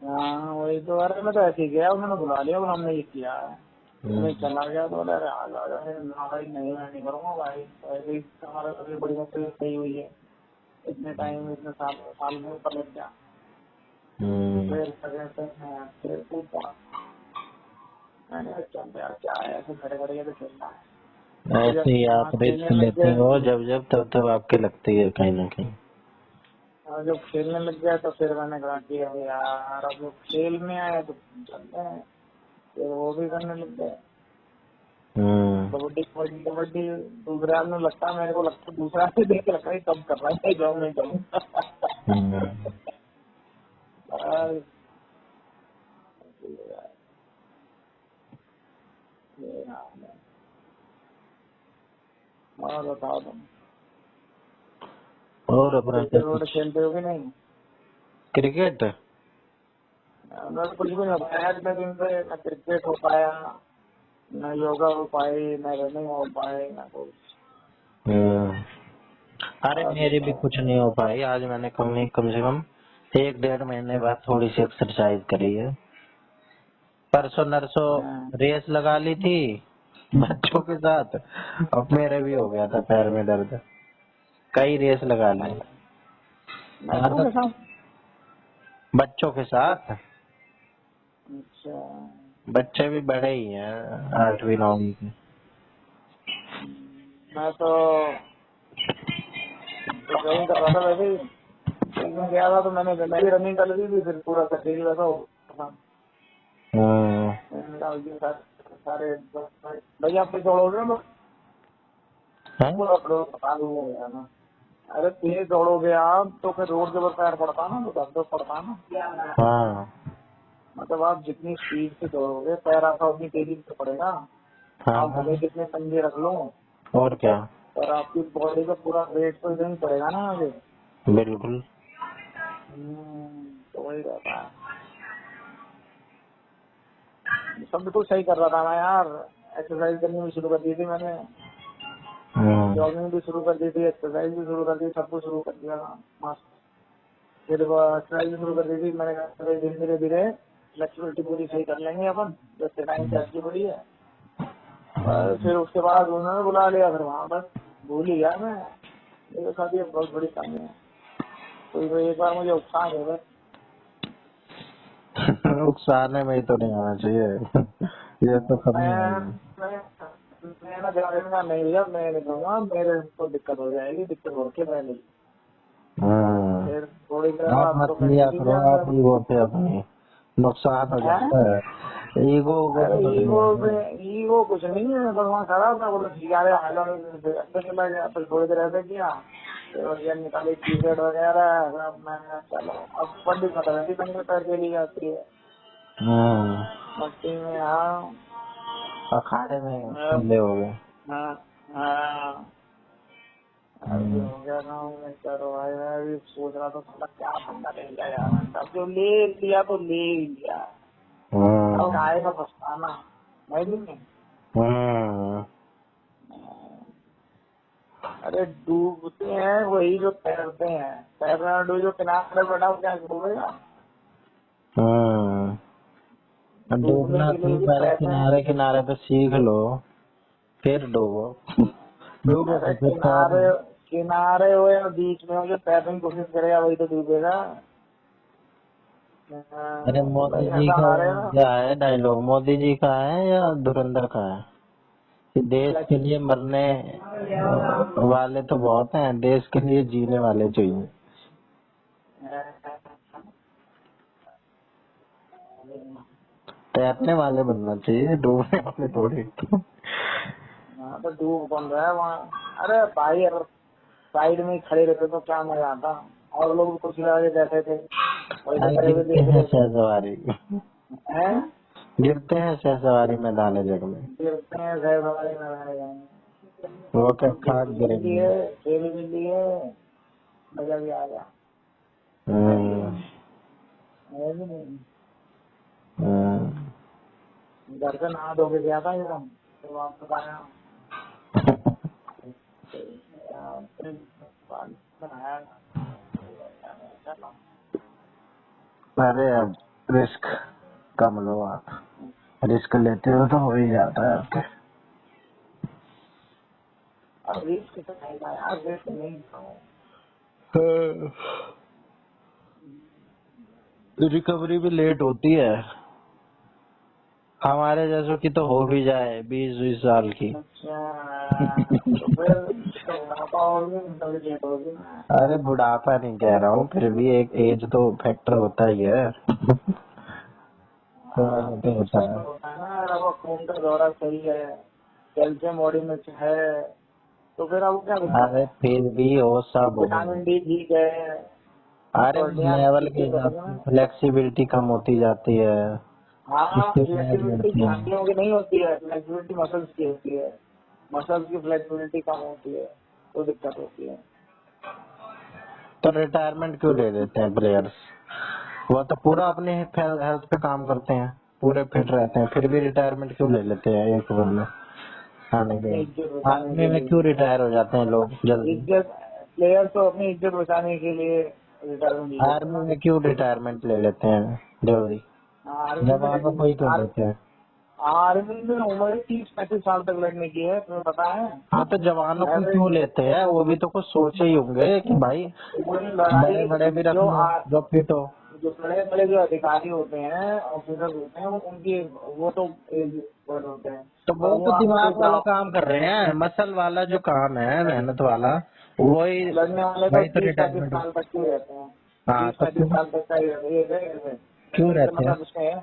हाँ वही तो। अरे मैं तो ऐसे ही गया, उन्होंने बुला लिया और हमने ये किया है। मैं चला गया तो बोला अरे आ जाओ। ना भाई नहीं, मैं नहीं करूँगा भाई, ऐसे ही हमारा सबसे बड़ी मुश्किल सही हुई है। इतने टाइम इतने साल में ऊपर लग गया। फिर कहते हैं फिर पूछा, मैंने कहा चल यार क्या है, ऐसे खड़े खड़े तो चलना है। तो ऐसे जब ही वहाँ आप खेलने रिस्क लग लेते गए, हो, जब जब तब तब आपके लगती है कहीं ना कहीं। और जब खेलने लग गया तो फिर मैंने कहा कि अरे यार अब जब खेल में आया तो चलते हैं। फिर वो भी करने लग गए, कबड्डी कबड्डी कबड्डी। दूसरे आदमी लगता है, मेरे को लगता है दूसरा आदमी देख के लगता है कब कर रहा है, जाऊँ नहीं जाऊँ। और और बताओ तुम और अपना क्या क्रिकेट कुछ? खेलते हो कि नहीं? क्रिकेट? मैं तो कुछ भी नहीं हो पाया इतने दिन से, न क्रिकेट हो पाया, न योगा हो पाई, न रनिंग हो पाए, न कुछ। अरे और मेरी भी कुछ नहीं हो पाई। आज मैंने कम से कम 1-1.5 महीने बाद थोड़ी सी एक्सरसाइज करी है। परसों नरसों रेस लगा ली थी बच्चों के साथ, अब मेरे भी हो गया था पैर में दर्द। कई रेस लगा ली। बच्चों के साथ। बच्चों के साथ, अच्छा, बच्चे भी बड़े ही हैं, 8वीं 9वीं के। मैं तो रनिंग कर रहा था वैसे ही। एक दिन गया था तो मैं भी रनिंग कर ली थी, फिर पूरा शरीर वैसा हो गया था। मैंने कहा, अरे भैया आप दौड़ोगे ना हैं? बता दूंगा ना। अरे तेज दौड़ोगे आप तो फिर रोड के ऊपर पैर पड़ता ना, तो दर्द पड़ता ना। हाँ मतलब आप जितनी स्पीड से दौड़ोगे पैर आपका उतनी तेजी से पड़ेगा। आप हाँ, भले कितने पंजे रख लो और क्या, पर आपकी बॉडी का पूरा वेट तो इधर ही पड़ेगा ना आगे। बिल्कुल। तो वही रहता है। सब बिल्कुल सही कर रहा था मैं यार। एक्सरसाइज करनी भी शुरू कर दी थी मैंने, जॉगिंग भी शुरू कर दी थी, एक्सरसाइज भी शुरू कर दी, सब कुछ शुरू कर दिया था मस्त। फिर एक्सरसाइज भी शुरू कर दी थी मैंने कहा धीरे धीरे फ्लेक्सिबिलिटी पूरी सही कर लेंगे अपन, जैसे टाइम से अच्छी पड़ी है। बस फिर उसके बाद उन्होंने बुला लिया, फिर वहाँ बस भूल ही गया मैं। मेरे साथ ये बहुत बड़ी कमी है। तो एक बार मुझे उकसा दे बस। उकसाने में ही तो नहीं आना चाहिए। ये तो कभी मैं ना जाने नहीं भैया, मैं नहीं दूंगा, मेरे को दिक्कत हो जाएगी, दिक्कत होके मैं नहीं। फिर थोड़ी देर आप बाद मत तो मैं लिया ठीक ही करो, गया आप अंदर। ईगो पे अपनी नुकसान हो जाता है। ईगो को अरे तो ईगो कुछ नहीं है, बस वहाँ खड़ा था, बोला सिगारे अंदर चला गया। फिर थोड़ी देर ऐसे किया, फिर भैया निकाली टी शर्ट वगैरह सब। मैं चलो अब बंदी खत्म है, बंदी पैर के लिए जाती है मस्ती में। हाँ अखाड़े में ठंडे हो गए। हाँ हाँ। अभी हो गया ना, मैं करो भाई। मैं भी सोच रहा था साला क्या बंदा ले लिया यार, तब जो ले लिया तो ले ही लिया। अब आएगा पछताना नहीं भी। अरे डूबते हैं वही जो तैरते हैं, तैरना डूब जो किनारे बैठा हो क्या डूबेगा। डूबने डूबना के लिए तुम भी पहले तैरते हैं। किनारे किनारे पे सीख लो, फिर डूबो। डूबो अरे फिर तैरना। किनारे किनारे हो या बीच में हो, जो तैरने की कोशिश करेगा वही तो डूबेगा। अरे मोदी भाई जी ऐसा का हमारे ना क्या है डायलॉग, मोदी जी का है या धुरंधर का है कि देश के लिए मरने वाले तो बहुत हैं, देश के लिए जीने वाले चाहिए। तैरने वाले बनना चाहिए, डूबने वाले थोड़ी। हाँ तो डूब कौन रहा है वहाँ। अरे भाई अगर साइड में ही खड़े रहते तो क्या मजा आता। और लोग कुछ आगे बैठे थे वही तो अरे खड़े हुए गिरते देख हैं रहे थे। शहसवारी, हैं गिरते हैं शहसवारी मैदान जग में, गिरते हैं सही हमारे में जाएंगे। वो क्या खाक गिरने भी गिरेंगे। लिए, खेल भी लिए, मजा भी आ गया। हम्म, है भी नहीं। हम्म। घर से नहा धो के गया था एकदम, फिर वापस आया। फिर नहाया। अरे अब रिस्क कम लो आप, रिस्क लेते हो तो हो ही जाता है आपके। अब रिस्क तो नहीं था यार, रिस्क नहीं था। रिकवरी भी लेट होती है, हमारे जैसों की तो हो भी जाए 20-20 साल की। अच्छा तो फिर बुढ़ापा होगी तभी लेट होगी ना। अरे बुढ़ापा नहीं कह रहा हूँ, फिर भी एक एज तो फैक्टर होता ही है। थोड़ा सा तो होता उसमें है। तो होता है ना, अगर आपका खून का दौरा सही है, कैल्शियम बॉडी में है, तो फिर आपको क्या दिक्कत अरे है। फिर भी वो सब विटामिन डी ठीक है, अरे प्रोटीन लेवल ठीक के है हिसाब बनेगा से ना। फ्लेक्सिबिलिटी कम होती जाती है, हाँ इससे फैट फ्लेक्सिबिलिटी बढ़ती है। हड्डियों की नहीं होती है, फ्लेक्सिबिलिटी मसल्स की होती है। मसल्स की फ्लेक्सिबिलिटी कम होती है तो दिक्कत होती है। तो रिटायरमेंट क्यों ले लेते हैं प्लेयर्स, वो तो पूरा अपने हेल्थ पे काम करते हैं, पूरे फिट रहते हैं, फिर भी रिटायरमेंट क्यों ले लेते हैं एक ओवर में आने के अपनी बाद। इज्जत बचाने आर्मी के में क्यों लिए, रिटायर हो जाते हैं लोग जल्दी, इज्जत प्लेयर तो अपनी इज्जत बचाने के लिए रिटायरमेंट ले लेते आर्मी हैं। में क्यों रिटायरमेंट ले लेते हैं जल्दी, आर्मी में जवानों को ही क्यों लेते हैं। आर्मी में उम्र 30-35 साल तक लड़ने की है, तुम्हें पता है। हाँ तो जवानों को ऐसे क्यों लेते हैं, वो भी तो कुछ सोचे ही होंगे कि भाई पूरी बड़े लड़ाई बड़े भी रख जो लो जो फिट हो। जो बड़े बड़े जो अधिकारी होते हैं, ऑफिसर होते हैं, वो उनकी वो तो एज होते हैं। तो और वो वो तो आपके दिमाग वाला काम कर रहे हैं, मसल वाला जो काम है मेहनत वाला, वही लड़ने वाले तो वही तो 30-35 रिटायरमेंट हो। साल तक के रहते हैं। हाँ तीस तो पैंतीस क्यों साल तक का ही रहते हैं। क्यों इसका रहते हैं। मतलब उसमें है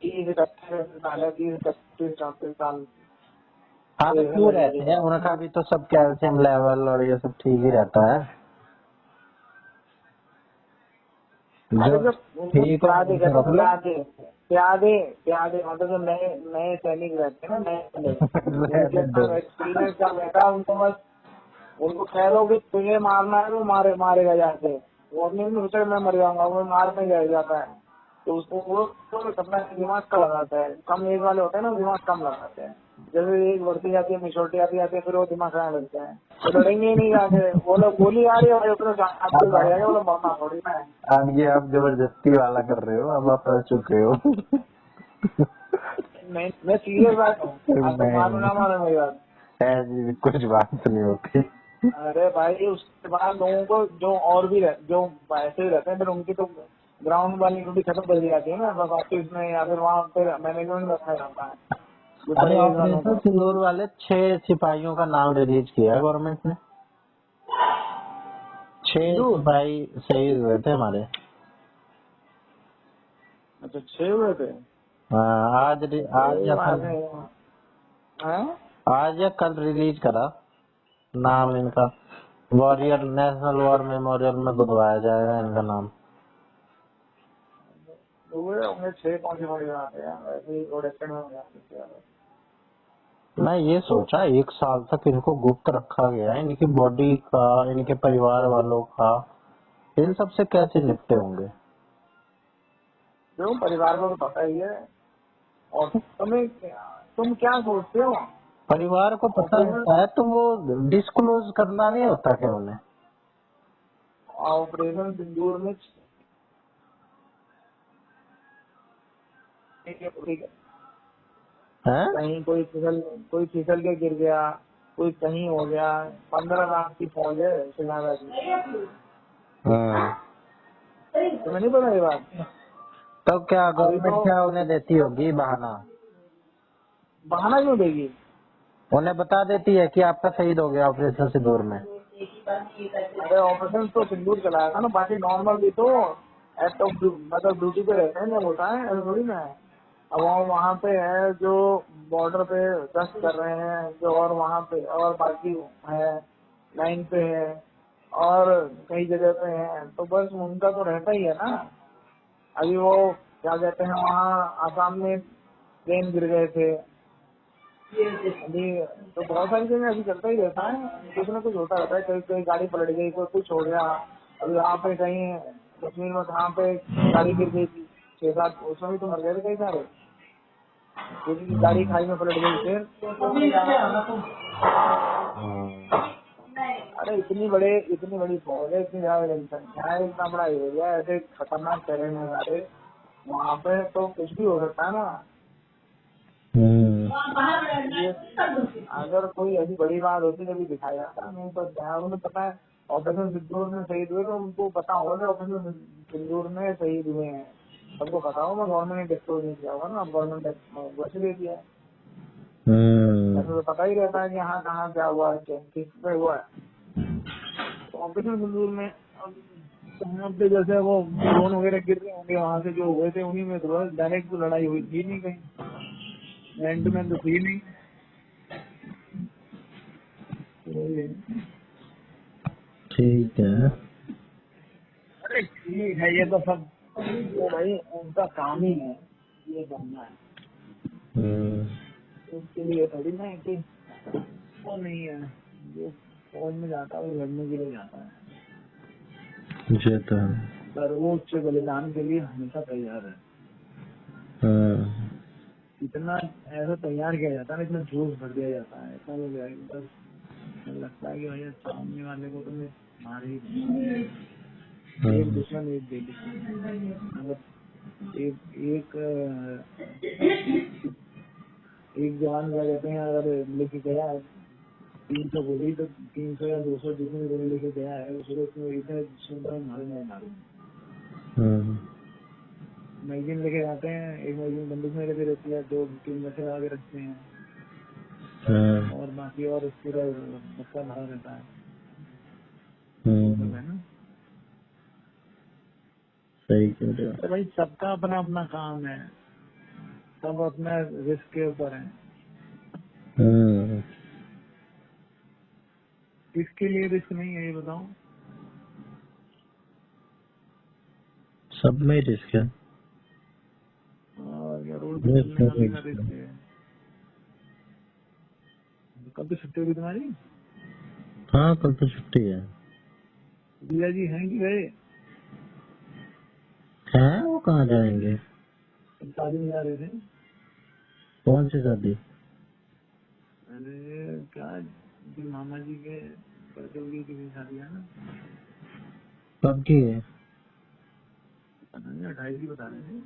30-31 साल है, 30-32-34 साल। हाँ तो क्यों रहते हैं, उनका भी तो सब कैल्शियम लेवल और ये सब ठीक ही रहता है। अरे जो जब उनको ठीक प्यादे कहते हैं, हो प्यादे प्यादे प्यादे मतलब जो नए नए सैनिक रहते हैं ना, नए उनके पास एक्सपीरियंस का रहता है, उनको बस उनको कह दो कि तुझे मारना है तो मारेगा जाके, वो अपने नहीं सोचा मैं मर जाऊंगा, वो मारने जाता है। तो उसको वो अपना दिमाग का लगाता है। कम एज वाले होते हैं ना, दिमाग कम लगाते हैं। जैसे एक बढ़ती जाती है, मिचोटी आती है, फिर वो दिमाग लगाने लगते हैं, वो लड़ेंगे ही नहीं जाके। वो लोग गोली आ रही है भाई, अपने आपको लड़ जाएगा, वो लोग मरना थोड़ी ना है। अब ये आप जबरदस्ती वाला कर रहे हो, अब आप फंस चुके हो। मैं सीरियस बात हूँ, आपको मालूम ना मालूम मेरी बात। ऐसी भी कुछ बात नहीं होती। अरे भाई उसके बाद लोगों को जो और भी जो ऐसे ही रहते हैं, फिर उनकी तो ग्राउंड वाली ड्यूटी खत्म कर दी जाती है ना, बस ऑफिस में या फिर वहाँ पे मैनेजमेंट रखा जाता है जो अरे बड़े एज वालों ऑपरेशन को। सिंदूर वाले 6 सिपाहियों का नाम रिलीज किया है गवर्नमेंट ने। 6 सिपाही शहीद हुए थे हमारे। अच्छा 6 हुए थे। हाँ, आज या कल, हैं? आज या कल रिलीज करा नाम इनका। वॉरियर नेशनल वॉर मेमोरियल में गुदवाया जाएगा इनका नाम। हुए होंगे 6, कौन सी बड़ी बात है यार, ऐसे ही प्रोडक्शन में हो जाते हैं। मैं ये सोचा 1 साल तक इनको गुप्त रखा गया, इनकी बॉडी का, इनके परिवार वालों का, इन सब से कैसे निपटे होंगे। जो परिवार को तो पता ही है। और तुम क्या सोचते हो? परिवार को पता होता है तो वो डिस्क्लोज करना नहीं होता क्या उन्हें। ऑपरेशन सिंदूर में हैं? कहीं कोई फिसल के गिर गया, कोई कहीं हो गया, 15 लाख की फौज है श्रीनगर की। हाँ। तुम्हें नहीं पता ये बात? तो क्या अभी गवर्नमेंट तो क्या उन्हें देती होगी बहाना, बहाना क्यों देगी? उन्हें बता देती है कि आपका शहीद हो गया ऑपरेशन सिंदूर में। अरे ऑपरेशन तो सिंदूर चलाया था ना, बाकी नॉर्मल भी तो एक्ट ऑफ मतलब ड्यूटी पे रहते हैं जब होता है, ऐसा थोड़ी ना है। अब वो वहाँ पे है जो बॉर्डर पे गश्त कर रहे हैं जो, और वहाँ पे और बाकी है लाइन पे है और कई जगह पे है, तो बस उनका तो रहता ही है ना। अभी वो क्या कहते हैं, वहाँ आसाम में प्लेन गिर गए थे अभी, तो बहुत सारी जगह अभी चलता ही रहता है, कुछ ना कुछ होता रहता है। कहीं कहीं गाड़ी पलट गई, कोई कुछ हो गया। अभी यहाँ पे कहीं कश्मीर में कहाँ पे गाड़ी गिर गई थी, 6-7 उसमें भी तो मर गए थे कई सारे, किसी की गाड़ी खाई में पलट गई। फिर अरे इतनी बड़ी फौज है, इतनी ज्यादा जनसंख्या है, इतना बड़ा एरिया है, ऐसे खतरनाक टेरेन है सारे, वहाँ पे तो कुछ भी हो सकता है ना। ये अगर कोई ऐसी बड़ी बात होती तभी दिखाया जाता, नहीं तो क्या उन्हें पता है ऑपरेशन सिंदूर में शहीद हुए, तो उनको पता होगा कि ऑपरेशन सिंदूर में शहीद हुए हैं, सबको पता होगा। गवर्नमेंट ने डिस्क्लोज नहीं किया होगा ना, अब गवर्नमेंट वैसे दे दिया है, ऐसे तो पता ही रहता है कि हाँ कहाँ क्या हुआ है, किस पे हुआ है। तो ऑपरेशन सिंदूर में अब वहाँ पे जैसे वो ड्रोन वगैरह गिर रहे होंगे वहाँ से जो हुए थे, उन्हीं में तो डायरेक्ट तो लड़ाई हुई थी नहीं, कहीं एंड में तो थी नहीं। ठीक है। अरे ठीक है, ये तो सब वो भाई उनका काम ही है ये करना है, उसके लिए थोड़ी ना है कि वो नहीं है। जो फौज में जाता है वो लड़ने के लिए जाता है, ये तो है। सर्वोच्च बलिदान के लिए हमेशा तैयार है। इतना ऐसा तैयार किया जाता है, इतना जोश भर दिया जाता है, इतना वो बस लगता है कि भैया सामने वाले को तो मैं मार ही दूंगा। एक दुश्मन एक डेली, अगर एक जवान क्या कहते हैं, अगर लेके गया है 300 गोली, तो 300 या 200 जितनी गोली लेके गया है उसको उसमें इतने सुंदर मारे नहीं मारूंगा। मैगजीन लेके जाते हैं, एक मैगजीन बंदूक में लेके रहती है, 2-3 बच्चे आगे रखते हैं और बाकी और पूरा बक्सा भरा रहता है, है ना। सही कह रहे हो। तो भाई सबका अपना अपना काम है, सब अपना रिस्क के ऊपर है। किसके लिए रिस्क नहीं है ये बताओ? सब में रिस्क है। और या रोड पे चलने वाले का रिस्क है। कब तो छुट्टी होगी तुम्हारी? हाँ कल तो छुट्टी है। भैया जी हैं कि गए? हैं वो कहाँ जाएंगे? शादी में जा रहे थे। कौन सी शादी? अरे क्या जी मामा जी के बच्चों की किसी शादी है ना। कब की है? पता नहीं 28 की बता रहे थे।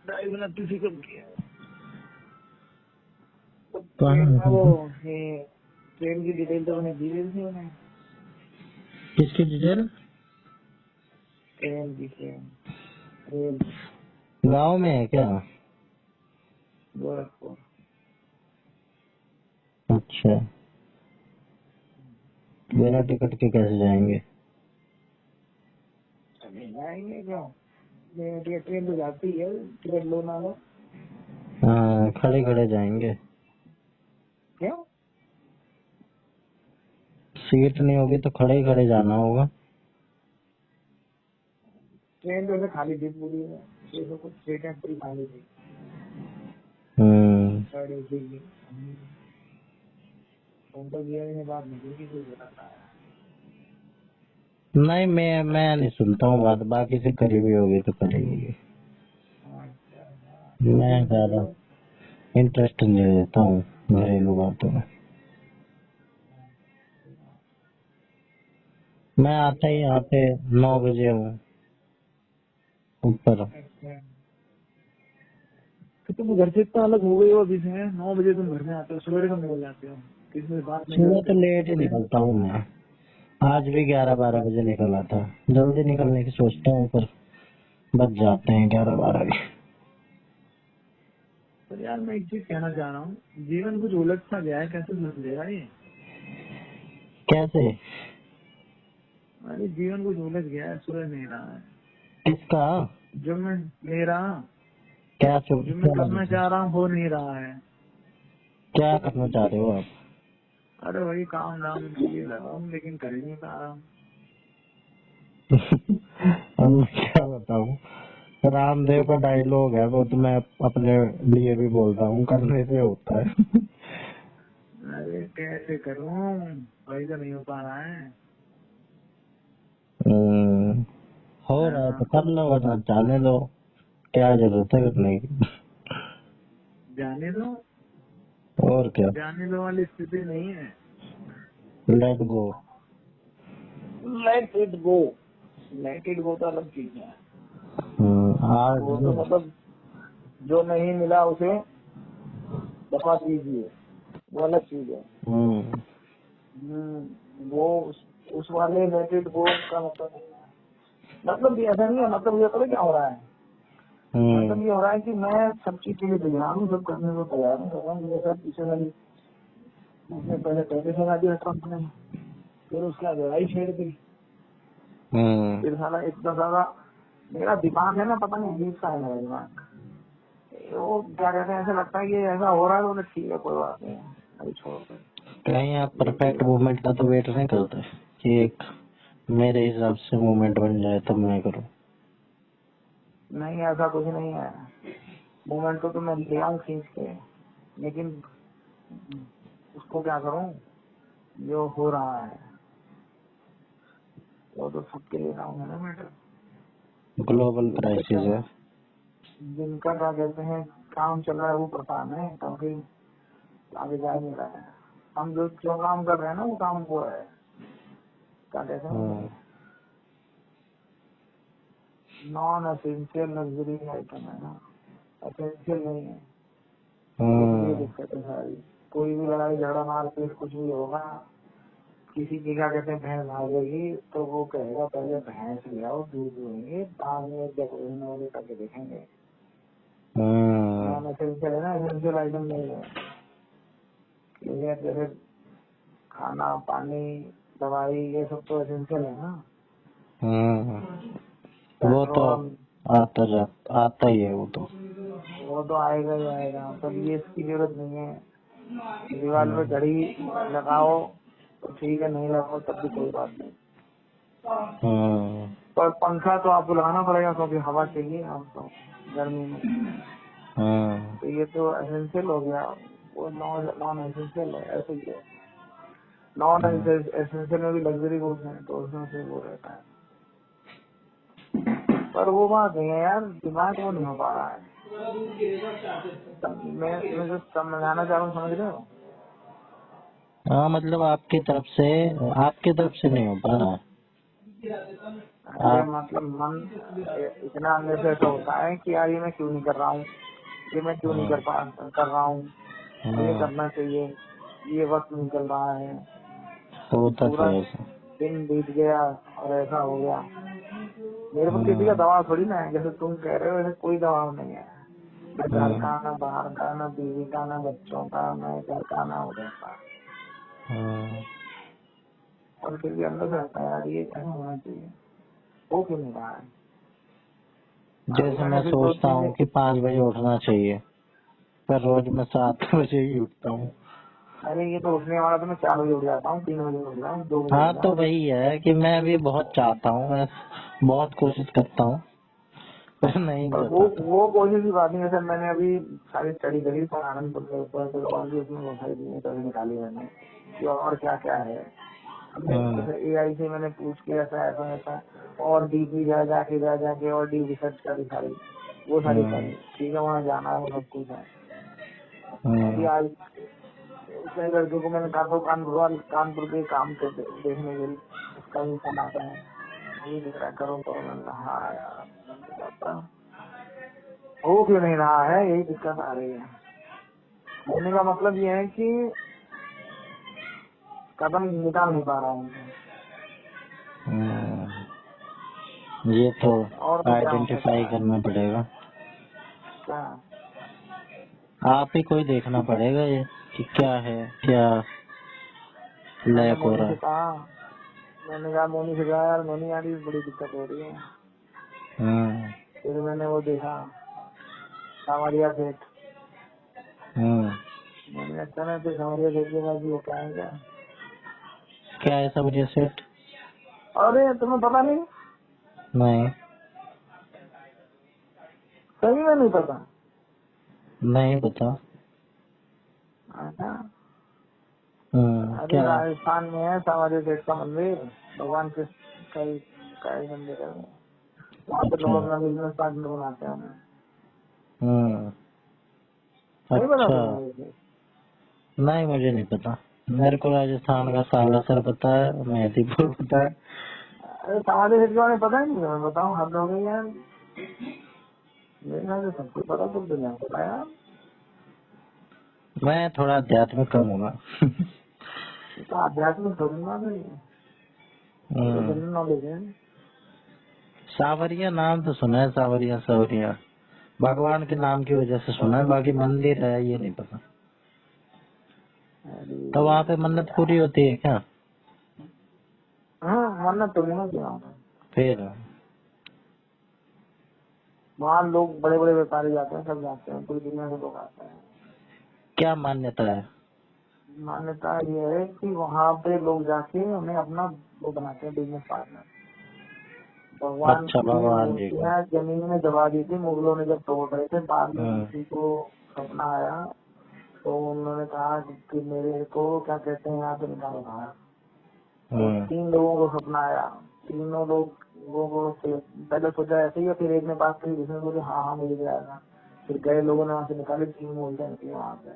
28 29 कब की है? ट्रेन का वो ट्रेन की डिटेल तो उन्हें दी गई थी उन्हें। किसकी डिटेल? ट्रेन की ट्रेन गाँव में है क्या? गोरखपुर। अच्छा, बिना टिकट के कैसे जाएंगे? जाएंगे क्या? ट्रेन तो जाती है, टिकट लो ना लो। हाँ खड़े खड़े जाएंगे। क्यों? सीट नहीं होगी तो खड़े ही खड़े जाना होगा। ट्रेन तो खाली थी पूरी है, 600 कुछ सीटें पूरी खाली थी। साड़ी थी तो ये बात नहीं की कोई बताता है। नहीं मैं नहीं सुनता हूँ बात, बाकी से करीबी होगी तो करीबी। मैं ज्यादा इंटरेस्ट नहीं लेता हूँ घरेलू बातों में। मैं आता ही यहाँ पे 9 बजे हूँ ऊपर। अच्छा, तो तुम घर से इतना अलग हो गए हो अभी से? 9 बजे तुम घर में आते हो, सवेरे कब निकल जाते हो? किसी से बात नहीं सुबह करते? तो लेट ही निकलता हूँ मैं। आज भी 11-12 बजे निकला था। जल्दी निकलने की सोचता हूँ पर बच जाते हैं 11-12 भी। पर यार मैं एक चीज कहना चाह रहा हूँ, जीवन कुछ उलझ सा गया है, कैसे समझेगा ये? कैसे? अरे जीवन कुछ उलझ गया है, सुलझ नहीं रहा है। किसका? जो मैं मेरा क्या जो मैं करना चाह रहा हूँ हो नहीं रहा है। क्या करना चाह रहे हो आप? अरे वही काम धाम के लिए लगा हूँ लेकिन कर ही नहीं पा रहा हूँ। अब मैं क्या बताऊँ, रामदेव का डायलॉग है वो तो मैं अपने लिए भी बोलता हूँ, करने से होता है। अरे कैसे करूँ, वही तो नहीं हो पा रहा है। हो रहा है तो कर लो वरना जाने दो, क्या जरूरत है करने की। जाने दो? और क्या, जाने दो वाली स्थिति नहीं है। Let go. Let it go. Let it go तो अलग चीज है। वो तो आज मतलब जो नहीं मिला उसे दफा कीजिए, वो अलग चीज है। वो उस वाले लेट इट गो का मतलब भी ऐसा नहीं है। मतलब ये पता क्या हो रहा है? मतलब ये हो रहा है कि मैं सब चीज के लिए तैयार हूँ, सब करने को तैयार हूँ, कर रहा हूँ। सब पीछे वाली उसने पहले पैसे लगा दिया ट्रम्प ने, फिर उसके बाद लड़ाई छेड़ दी। फिर साला इतना ज्यादा मेरा दिमाग है ना, पता नहीं अजीब सा है मेरा दिमाग। वो क्या कहते हैं, ऐसा लगता है कि ऐसा हो रहा है तो ठीक है कोई बात नहीं, अभी छोड़ दो। कहीं आप परफेक्ट मूवमेंट का तो वेट नहीं करते कि एक मेरे हिसाब से मूवमेंट बन जाए तब मैं करूँ? नहीं ऐसा कुछ नहीं है। मूवमेंट तो मैं ले आऊँ खींच के, लेकिन उसको क्या करूँ? जो हो रहा है वो तो सबके लिए काम है ना मैटर। ग्लोबल क्राइसिस है। जिनका क्या कहते हैं काम चल रहा है वो परेशान है, क्योंकि आगे जा नहीं रहा है। हम जो जो काम कर रहे हैं ना वो काम वो है, क्या कहते हैं, नॉन एसेंशियल लग्जरी आइटम है ना, एसेंशियल नहीं है। इसलिए दिक्कत है सारी। कोई भी लड़ाई झगड़ा मारपीट कुछ भी होगा, किसी की क्या कहते हैं भैंस भागेगी तो वो कहेगा पहले भैंस ले आओ दूध दूंगे, बाद में डेकोरेशन वाले करके देखेंगे। नॉन एसेंशियल है ना, एसेंशियल आइटम नहीं है। जैसे खाना पानी दवाई ये सब तो एसेंशियल है ना। वो तो आता ही है वो तो। वो तो आएगा ही आएगा, तब ये इसकी जरूरत नहीं है। दीवार में घड़ी लगाओ तो ठीक है, नहीं लगाओ तब भी कोई बात नहीं। पर पंखा तो आपको लगाना पड़ेगा क्योंकि हवा चाहिए आपको गर्मी में। तो ये तो एसेंशियल हो गया, वो नॉन एसेंशियल है, ऐसे ही है। नॉन एसेंशियल में भी लग्जरी गुड्स हैं तो उसमें से वो रहता है। पर वो बात नहीं है यार, दिमाग वो नहीं हो पा रहा है। मैं जो समझाना चाह रहा हूँ, समझ रहे हो? हाँ, मतलब आपकी तरफ से नहीं हो पा रहा। अरे मतलब मन इतना अंदर से ऐसा होता है कि यार ये मैं क्यों नहीं कर रहा हूँ, ये मैं क्यों नहीं कर रहा हूँ, ये करना चाहिए, ये वक्त निकल रहा है, पूरा दिन बीत गया और ऐसा हो गया। मेरे को किसी का दबाव थोड़ी ना है, जैसे तुम कह रहे हो वैसे कोई दबाव नहीं है। घर का ना बाहर का, ना बीवी का, ना बच्चों का, ना घर का, ना उधर का। और फिर भी अंदर से आता है यार ये क्या होना चाहिए, वो क्यों नहीं रहा है। जैसे मैं सोचता हूँ कि 5 बजे उठना चाहिए, पर रोज मैं 7 बजे ही उठता हूँ। अरे ये तो उठने वाला तो मैं 4 बजे उठ जाता हूँ, 3 बजे उठ जाता हूँ, 2 बजे। हाँ, तो वही है कि मैं भी बहुत चाहता हूँ, मैं बहुत कोशिश करता हूँ, पर नहीं कर पाता। वो कोशिश की बात नहीं है सर। मैंने अभी सारी स्टडी करी तो आनंदपुर के ऊपर, तो और भी उसमें बहुत सारी चीजें निकाली मैंने कि और क्या क्या है। AI से मैंने पूछ के ऐसा ऐसा ऐसा और डीपली जाके और डीप रिसर्च करी सारी, वो सारी करी। ठीक है, वहाँ जाना है, वो सब कुछ है। अभी आज उसने लड़के को मैंने कहा था कानपुर के काम के देखने के लिए, उसका भी फोन आता है, ये दिख रहा करो। मैंने कहा हाँ यार, हो क्यों नहीं रहा है, यही दिक्कत आ रही है। कहने का मतलब ये है कि कदम निकाल नहीं पा रहा हूँ। ये तो और आइडेंटिफाई करना पड़ेगा। क्या आप ही कोई देखना पड़ेगा ये कि क्या है, क्या लैक हो रहा है। मैंने कहा मोनी से कहा यार मोनी यार बड़ी दिक्कत हो रही है। फिर मैंने वो देखा सावरिया सेठ। मैंने अच्छा ना तो सावरिया सेठ के बाद वो क्या है, क्या है सावरिया सेठ? अरे तुम्हें पता नहीं? नहीं, सही में नहीं पता? नहीं पता। अच्छा, क्या राजस्थान में है सावरिया सेठ का मंदिर, भगवान कृष्ण का ही मंदिर है। वहाँ पे लोग अपना बिजनेस पार्टनर बनाते हैं। अच्छा, नहीं मुझे नहीं पता। मेरे को राजस्थान का सालासर पता है, मेहदीपुर पता है। अरे सावरिया सेठ के बारे में पता ही नहीं, मैं बताऊँ हद हो गई यार। मेरे ख्याल से सबको पता, तो दुनिया को पता यार। मैं थोड़ा आध्यात्मिक कम हूँ। तो आध्यात्मिक थोड़ा जनरल नॉलेज है। सावरिया नाम तो सुना है, सावरिया सावरिया भगवान के नाम की वजह से सुना है, बाकी मंदिर है ये नहीं पता। तो वहाँ पे मन्नत पूरी होती है क्या? हाँ, मन्नत तो नहीं क्या फिर वहाँ लोग बड़े बड़े व्यापारी जाते हैं, सब जाते हैं, पूरी दुनिया से लोग आते हैं। क्या मान्यता है? मान्यता ये है कि वहाँ पे लोग जाके उन्हें अपना वो बनाते हैं बिजनेस पार्टनर। भगवान अच्छा, भगवान जी को जमीन में दबा दी थी मुगलों ने जब तोड़ रहे थे। बाद में किसी को सपना आया तो उन्होंने कहा कि मेरे को क्या कहते हैं यहाँ पे निकालो बाहर। तो 3 लोगों को सपना आया, तीनों लोगों को पहले सोचा ऐसे ही, फिर एक ने बात करी जिसने बोले हाँ हाँ मिल जाएगा। फिर गए लोगों ने वहाँ से निकाले, 3 बोलते हैं वहाँ पे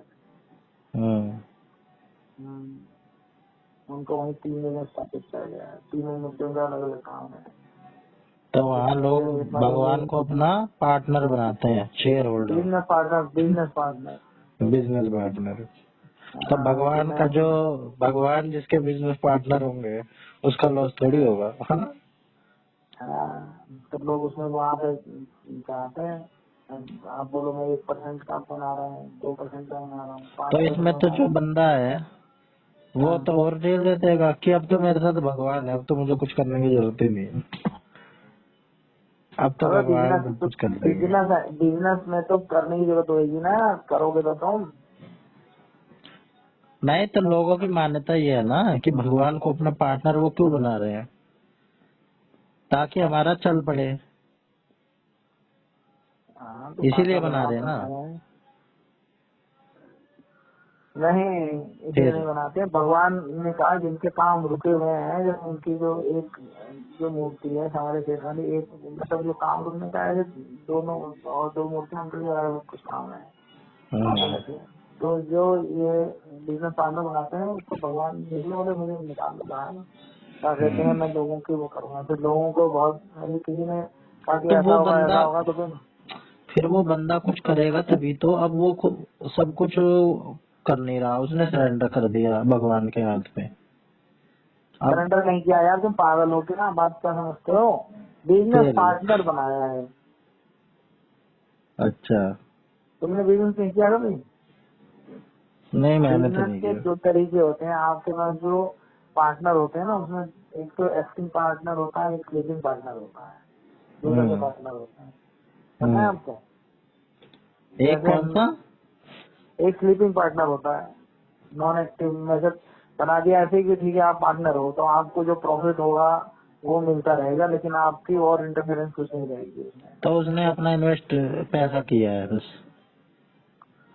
उनको वही 3 जगह स्थापित किया गया है। 3 मुद्दों का अलग अलग काम है। तो वहाँ लोग भगवान को अपना पार्टनर बनाते हैं, शेयर होल्डर, बिजनेस पार्टनर। तो भगवान का जो भगवान जिसके बिजनेस पार्टनर होंगे उसका लॉस थोड़ी होगा। तो लोग उसमें वहाँ पे चाहते हैं, आप बोलो मैं 1% का बना रहा हूँ, 2% का बना रहा हूँ। तो इसमें तो जो बंदा है वो तो और दे देगा कि अब तो मेरे साथ भगवान है, अब तो मुझे कुछ करने की जरूरत ही नहीं है। अब तो अगर भगवान सब कुछ कर देंगे। बिजनेस में तो करने की जरूरत होगी ना, करोगे तो तुम। नहीं तो लोगों की मान्यता ये है ना कि भगवान को अपना पार्टनर वो क्यों बना रहे हैं, ताकि हमारा चल पड़े, हाँ तो इसीलिए पार्टनर बना बनाओ रहे हैं तो ना। बना रहे हैं। नहीं, इसलिए फिर नहीं बनाते। भगवान ने कहा जिनके काम रुके हुए हैं, जो उनकी जो एक जो मूर्ति है हमारे शेष वाली, एक मतलब जो काम रुकने का है, दोनों और दो मूर्तियां उनके लिए अलग कुछ काम है अलग है। तो जो ये बिजनेस पार्टनर बनाते हैं उसको भगवान निकले वाले मुझे निकाल रहा है। क्या कहते हैं, मैं लोगों की वो करूँगा। फिर लोगों को बहुत अभी किसी ने कहा कि तो ऐसा होगा तो फिर वो बंदा कुछ करेगा तभी तो। अब वो सब कुछ कर नहीं रहा, उसने सरेंडर कर दिया भगवान के हाथ पे। अब सरेंडर नहीं किया यार, तुम पागल हो के ना, बात क्या समझते हो। बिजनेस फिर पार्टनर बनाया है। अच्छा, तुमने बिजनेस नहीं किया कभी। नहीं मैंने तो बिजनेस नहीं के किया। दो तरीके होते हैं आपके पास। जो पार्टनर होते हैं ना, उसमें एक तो एक्टिंग पार्टनर होता है, एक स्लीपिंग पार्टनर होता है, दो तरह के पार्टनर होते हैं। पता है आपको। एक जैसे कौन सा? एक स्लीपिंग पार्टनर होता है, नॉन एक्टिव मेथड बना दिया ऐसे कि ठीक है आप पार्टनर हो तो आपको जो प्रॉफिट होगा वो मिलता रहेगा, लेकिन आपकी और इंटरफेरेंस कुछ नहीं रहेगी उसमें। तो उसने अपना इन्वेस्ट पैसा किया है बस।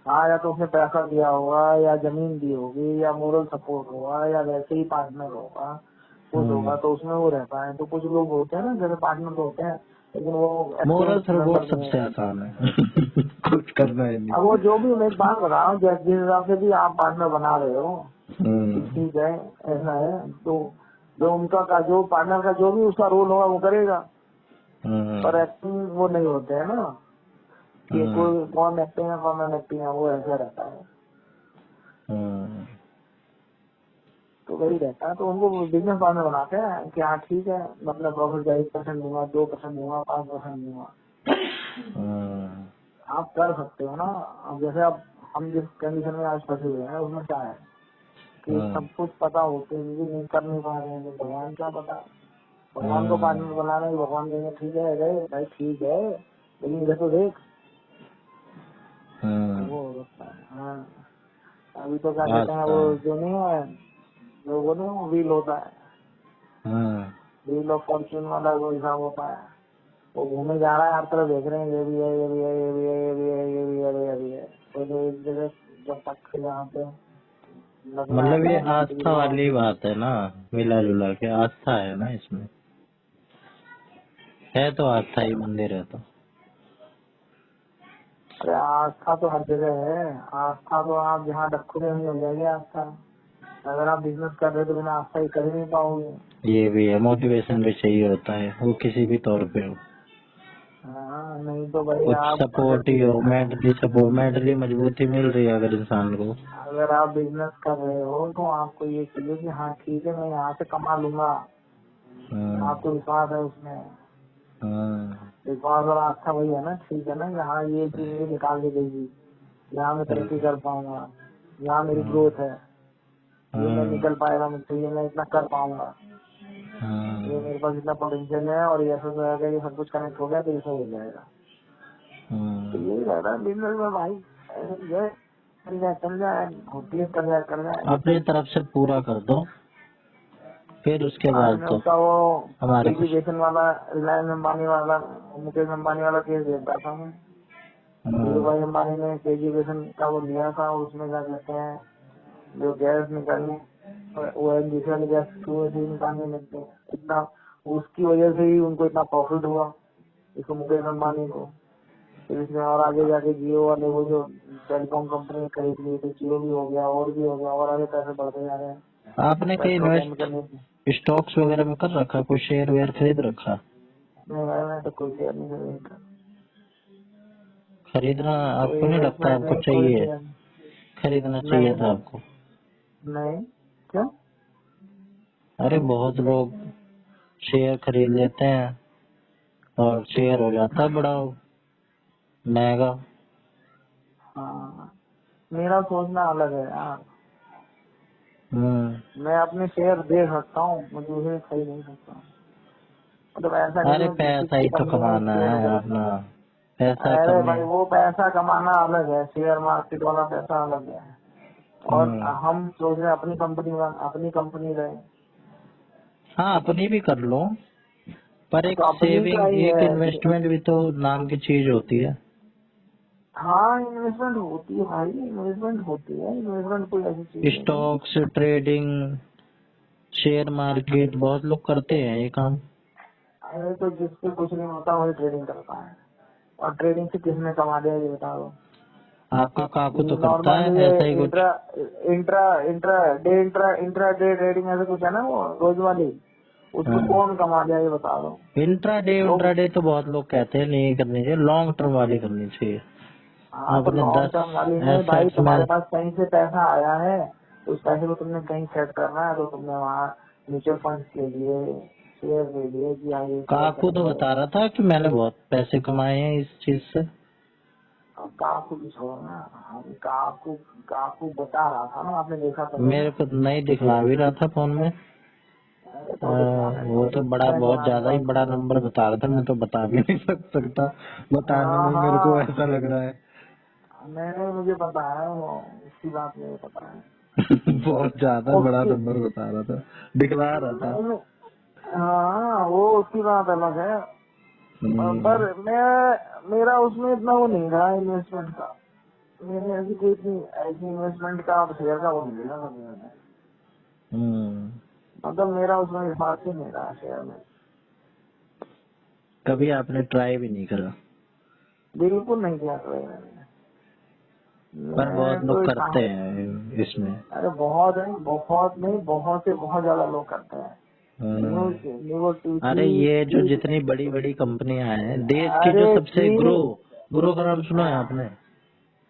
हाँ, या तो उसने पैसा दिया होगा, या जमीन दी होगी, या मोरल सपोर्ट होगा, या वैसे ही पार्टनर होगा, कुछ होगा तो उसमें वो रहता है। तो कुछ लोग होते हैं ना जैसे पार्टनर तो होते हैं, लेकिन वो मोरल एक्टिव सपोर्ट मेंबर नहीं सबसे होते। आसान है कुछ करना है अब वो नहीं। जो भी मैं एक बात बता रहा हूँ, जिस हिसाब से भी आप पार्टनर बना रहे हो कि ठीक है ऐसा है, तो जो उनका का जो पार्टनर का जो भी उसका रोल होगा वो करेगा। पर एक्टिंग वो नहीं होते है ना कि कोई कौन एक्टिंग है कौन नॉन एक्टिंग है, वो ऐसा रहता है। तो वही रहता है। तो उनको बिजनेस पार्टनर बनाते हैं कि हाँ ठीक है, मतलब प्रॉफिट का 1% दूंगा, 2% दूंगा, 5% दूंगा। आप कर सकते हो ना। अब जैसे अब हम जिस कंडीशन में आज फंसे हुए हैं उसमें क्या है कि सब कुछ पता होते हुए भी नहीं कर नहीं पा रहे हैं, तो भगवान क्या पता। भगवान को पार्टनर बनाना है, भगवान कहेंगे ठीक है अरे भाई ठीक है, लेकिन इधर तो देख। वो होता है। हाँ, अभी तो क्या कहते हैं, वो जो नहीं है, जो वो नहीं व्हील होता है, व्हील ऑफ फॉर्च्यून वाला वो हिसाब होता है। वो घूमे जा रहा है, हर तरफ देख रहे हैं, ये भी है, ये भी है, ये भी है, ये भी है, ये भी है, ये भी है। तो जो एक जगह जब तक यहाँ पे लगना है मतलब ये ना कि आस्था वाली बात है ना, मिला जुला के आस्था है ना इसमें, है तो आस्था ही मंदिर है तो। अरे आस्था तो हर जगह है। आस्था तो आप जहाँ रखोगे वहीं मिल जाएगी आस्था। अगर आप बिजनेस कर रहे हो तो बिना आस्था ही कर ही नहीं पाओगे। ये भी है, मोटिवेशन भी चाहिए होता है, वो किसी भी तौर पे हो, हाँ, नहीं तो भाई कुछ आप सपोर्ट ही हो, मेंटली सपोर्ट, मेंटली मजबूती मिल रही है अगर इंसान को। अगर आप बिजनेस कर रहे हो तो आपको ये चाहिए कि हाँ ठीक है मैं यहाँ से कमा लूंगा। आपको विश्वास है उसमें। विश्वास और आस्था वही है ना, ठीक है ना, यहाँ ये चीज मुझे निकाल के देगी, यहाँ मैं तरक्की कर पाऊंगा, यहाँ मेरी ग्रोथ है, ये मैं निकल पाएगा मुझसे, ये मैं इतना कर पाऊंगा, ये मेरे पास इतना पोटेंशियल है, और ये ऐसा जाएगा, ये सब कुछ कनेक्ट हो गया तो ये सब हो जाएगा। तो यही रहता है बिजनेस में भाई। ये चल जाए होती है, कर जाए। अपनी तरफ से पूरा कर दो, फिर उसके आज बाद मैं तो उसका वो हमारे कुछ। एजुकेशन वाला, रिलायंस अंबानी वाला, मुकेश अंबानी वाला केस देखता था मैं। धीरू भाई अंबानी ने एजुकेशन का वो लिया था, और उसमें क्या कहते हैं, जो गैस निकालने, वो एनजीसी वाले गैस कुएं से निकालने लगते हैं, इतना उसकी वजह से ही उनको इतना प्रॉफिट हुआ इसको, मुकेश अंबानी को। फिर इसमें और आगे जाके जियो वाले वो जो टेलीकॉम कंपनी खरीद ली, तो जियो भी हो गया, और भी हो गया, और आगे पैसे बढ़ते जा रहे हैं। आपने कहीं पेट्रोकेमिकल इन्वेस्ट स्टॉक्स वगैरह में कर रखा, कोई शेयर वेयर खरीद रखा? नहीं भाई, मैं तो कोई शेयर नहीं खरीदता, खरीदना कोई आपको नहीं लगता, इन्वेस्टमेंट आपको नहीं, कोई चाहिए, शेयर खरीदना चाहिए नहीं। था आपको? नहीं, क्यों? अरे बहुत लोग शेयर खरीद लेते हैं और शेयर हो जाता है बड़ा महंगा। हाँ, मेरा सोचना अलग है यार। मैं अपने शेयर दे सकता हूँ, मैं दूसरे खरीद नहीं सकता। मतलब ऐसा नहीं अरे है कि पैसा ही तो कमाना है अपना, पैसा अरे कम भाई है। वो पैसा कमाना अलग है, शेयर मार्केट वाला पैसा अलग है। और हम सोच रहे हैं अपनी कंपनी रहे। हाँ अपनी भी कर लो, पर एक तो अपनी का सेविंग ही एक है कि इन्वेस्टमेंट भी तो नाम की चीज होती है। हाँ इन्वेस्टमेंट होती है भाई, इन्वेस्टमेंट होती है, इन्वेस्टमेंट कोई ऐसी चीज नहीं है। स्टॉक्स ट्रेडिंग, शेयर मार्केट बहुत लोग करते हैं ये काम। अरे तो जिससे कुछ नहीं होता वही ट्रेडिंग करता है, और ट्रेडिंग से किसने कमा दिया ये बता दो। आपका काकू तो करता नॉर्मल है ये ऐसा ही कुछ। Intra intra intra day trading ऐसा कुछ है ना, वो रोज वाली, उसको हाँ। कौन कमा दिया ये बता दो। लोग इंट्राडे तो बहुत लोग कहते हैं नहीं करनी चाहिए, लॉन्ग टर्म वाली करनी चाहिए। हाँ तो अपने लॉन्ग 10 टर्म वाली में भाई एसेट्स में। तुम्हारे पास कहीं से पैसा आया है, उस पैसे को तुमने कहीं सेट करना है, तो तुमने वहाँ म्यूचुअल फंड के लिए, शेयर के लिए कि हाँ ये शेयर काकू तो करेंगे। बता रहा था कि मैंने बहुत पैसे कमाए हैं इस चीज से। अब काकू भी छोड़ना, हम काकू बता रहा था ना, आपने देखा तो नहीं। मेरे को नहीं दिखला भी रहा था फोन में। अरे तो दिखाने वो दो, तो बड़ा मैं बहुत जानता ज्यादा ही बड़ा हूँ। नंबर बता रहा था, मैं तो बता भी नहीं सकता, बताने हाँ में मेरे को हाँ, ऐसा लग रहा है। मैंने मुझे पता है वो, उसकी बात मुझे पता है। बहुत ज्यादा बड़ा उसकी नंबर बता रहा था, दिखला रहा था। नहीं, हाँ वो उसकी बात अलग है। पर हम्म, मेरा उसमें इतना वो नहीं रहा इन्वेस्टमेंट का। मैंने ऐसी कोई इतनी ऐसी इन्वेस्टमेंट का शेयर का वो नहीं लिया कभी मैंने। हम्म। मतलब मेरा उसमें हिसाब से नहीं रहा शेयर में, कभी आपने ट्राई भी नहीं करा, बिल्कुल नहीं किया कभी मैंने। पर बहुत मैं लोग तो करते कहा, हैं इसमें। अरे बहुत है, बहुत नहीं, बहुत से बहुत ज्यादा लोग करते हैं। हम्म। न्यूज न्यूज अरे ये जो टीवी, जितनी बड़ी बड़ी कंपनियां हैं देश की, जो अरे सबसे चीन, ग्रो का नाम सुना है हाँ आपने?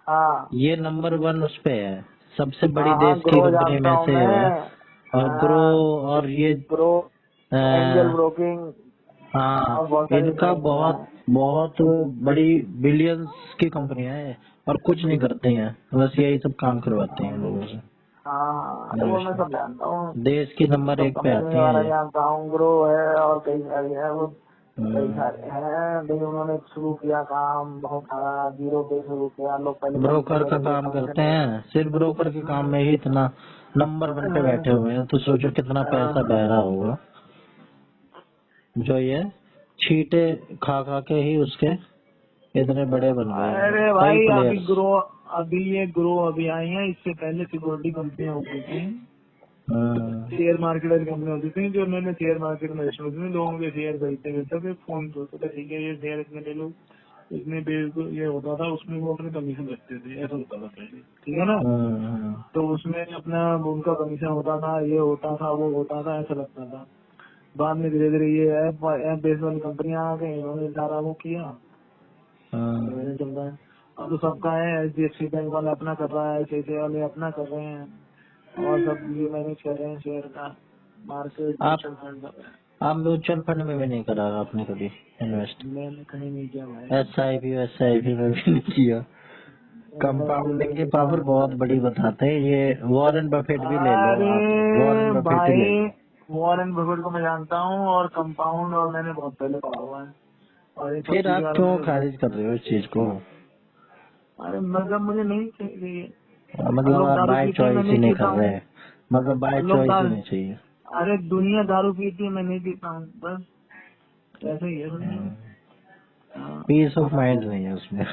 हाँ ये नंबर 1 उस पे है, सबसे बड़ी हाँ हाँ, देश की ग्रो कंपनी जानता में हूँ से है। मैं। और ग्रो, हाँ, और ये ग्रो, एंजल आ, ब्रोकिंग, हाँ, और बहुत सारी इनका कंपनियां बहुत हैं। बहुत बड़ी बिलियंस की कंपनियां हैं, और कुछ नहीं करते हैं, बस यही सब काम करवाते हैं लोगों से। हाँ अरे वो मैं सब जानता हूँ, देश की नंबर सब 1 पे कंपनी आती के हैं बारे में ये। जानता हूँ। ग्रो है और कई सारी है वो, कई हम्म। सारे हैं। लेकिन उन्होंने शुरू किया काम बहुत सारा, जीरो पे शुरू किया। लोग पहले ब्रोकर कंपनी का होती थी, काम करते कंपनी हैं, सिर्फ ब्रोकर के काम में ही इतना नंबर 1 पे बैठे हुए हैं, तो सोचो कितना पैसा बह रहा होगा, जो ये छींटे खा खा के ही उसके इतने बड़े बन गए हैं अरे कई भाई प्लेयर्स। अभी आई है, इससे पहले सिक्योरिटी कंपनियां होती थी, हम्म। शेयर मार्केट वाली कंपनी होती थी, जो उन्होंने शेयर मार्केट में होती थी, लोगों के शेयर खरीदते खरीदते थे, फोन पे होता था ठीक है ये शेयर इतने ले लो, इसमें ये होता था, उसमें वो अपने कमीशन रखते थे, ऐसा होता था पहले, ठीक है ना। तो उसमें अपना उनका कमीशन होता था, ये होता था वो होता था, ऐसा लगता था। बाद में धीरे धीरे ये ऐप बेस्ड वाली कंपनियां आ गई, इन्होंने सारा वो किया, मैंने चल रहा है। अब तो सबका है, HDFC बैंक वाला अपना कर रहा है, ICICI वाले अपना कर रहे हैं, और सब ये मैनेज कर रहे हैं शेयर का मार्केट, आप म्यूचुअल फंड सब है। आप म्यूचुअल फंड में भी नहीं करा आपने कभी इन्वेस्ट? मैंने कहीं नहीं किया भाई। SIP में भी नहीं किया? कंपाउंडिंग की पावर बहुत बड़ी बताते हैं ये, वॉरेन बफेट भी ले लो आप, वॉरेन अरे बफेट ही ले भाई लो। वॉरेन बफेट को मैं जानता हूँ, और कंपाउंड और मैंने बहुत पहले पढ़ा हुआ है, और ये सब फिर चीज के आप बारे में क्यों मुझे बहुत, खारिज कर रहे हो इस चीज को? अरे मतलब मुझे नहीं चाहिए। मतलब लोग आप दारू बाय पीते हैं, मैं चॉइस ही नहीं नहीं पीता कर हूँ। रहे, मतलब बाय लोग चॉइस ही दारू, नहीं चाहिए। अरे दुनिया दारू पीती है, मैं नहीं पीता हूँ, बस ऐसे ही है दुनिया। हाँ, पीस ऑफ माइंड नहीं है उसमें।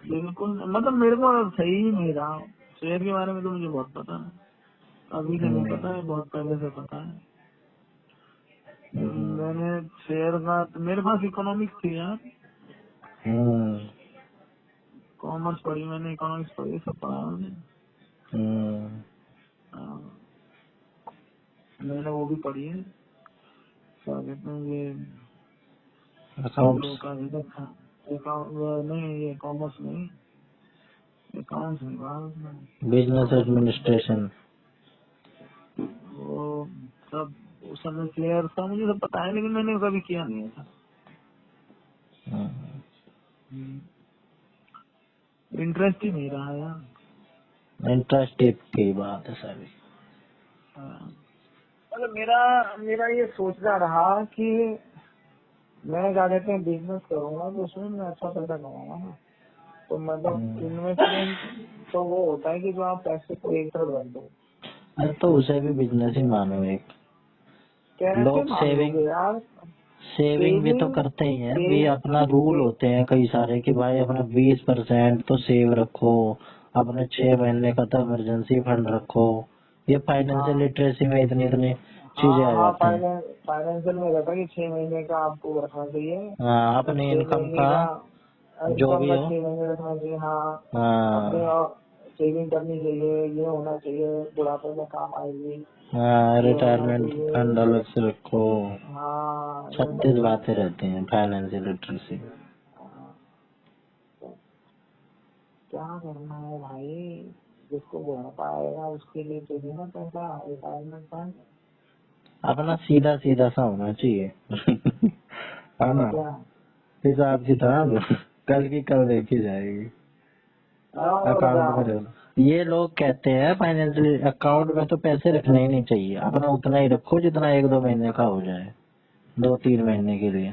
बिल्कुल, मतलब मेरे को सही ही नहीं रहा। शेयर के बारे में तो मुझे बहुत पता है, अभी से नहीं पता है, बहुत पहले से पता है। मैंने शेयर का, मेरे पास इकोनॉमिक्स थी यार, कॉमर्स पढ़ी मैंने, इकोनॉमिक्स पढ़ी, सब पढ़ा मैंने। हाँ, मैंने वो भी पढ़ी है, क्या कहते हैं ये, अकाउंट्स, वो का नहीं, ये कॉमर्स नहीं, अकाउंट्स नहीं पढ़ा उसमें, बिजनेस कॉमर्स में। एडमिनिस्ट्रेशन। वो सब उस समय शेयर था, मुझे सब पता है, लेकिन मैंने कभी किया नहीं ऐसा। इंटरेस्ट ही नहीं रहा यार। इंटरेस्ट की बात है सारी। हाँ, मतलब मेरा मेरा ये सोचना रहा कि मैं क्या कहते हैं बिजनेस करूंगा तो उसमें मैं अच्छा पैसा कमाऊंगा ना। तो मतलब इन्वेस्टमेंट तो वो होता है कि जो आप पैसे को एक तरफ रख दो। अरे तो उसे भी बिजनेस ही मानो एक। कैसे लोग मान सेविंग लोगे यार? सेविंग भी तो सेविंग करते ही हैं, भी सेव अपना रूल से, होते हैं कई सारे कि भाई अपना 20% तो सेव रखो, अपने 6 महीने का तो इमरजेंसी फंड रखो। ये फाइनेंशियल हाँ लिटरेसी में इतनी इतनी चीजें हाँ आ हाँ जाती हैं। फाइनेंशियल में रहता है कि 6 महीने का आपको रखना चाहिए। हाँ, और अपनी छह इनकम महीने का का जो इनकम भी का हो। 6 महीने रखना चाहिए। हाँ अपने हाँ सेविंग करनी चाहिए, ये होना चाहिए, बुढ़ापे में काम आएगी, हाँ, ये होना रिटायरमेंट चाहिए। फंड अलग से रखो। हाँ ये सब 36 है। बातें रहती हैं फाइनेंशियल लिटरेसी। हाँ, तो क्या करना है भाई? जिसको बुढ़ापा आएगा उसके लिए चाहिए ना पैसा, रिटायरमेंट फंड। अपना सीधा सीधा सा होना चाहिए। है ना? क्या हिसाब किताब कल की कल देखी जाएगी। और क्या? अकाउंट में रख, ये लोग कहते हैं फाइनेंशियल अकाउंट में तो पैसे रखने ही नहीं चाहिए, अपना उतना ही रखो जितना 1-2 महीने का हो जाए, 2-3 महीने के लिए।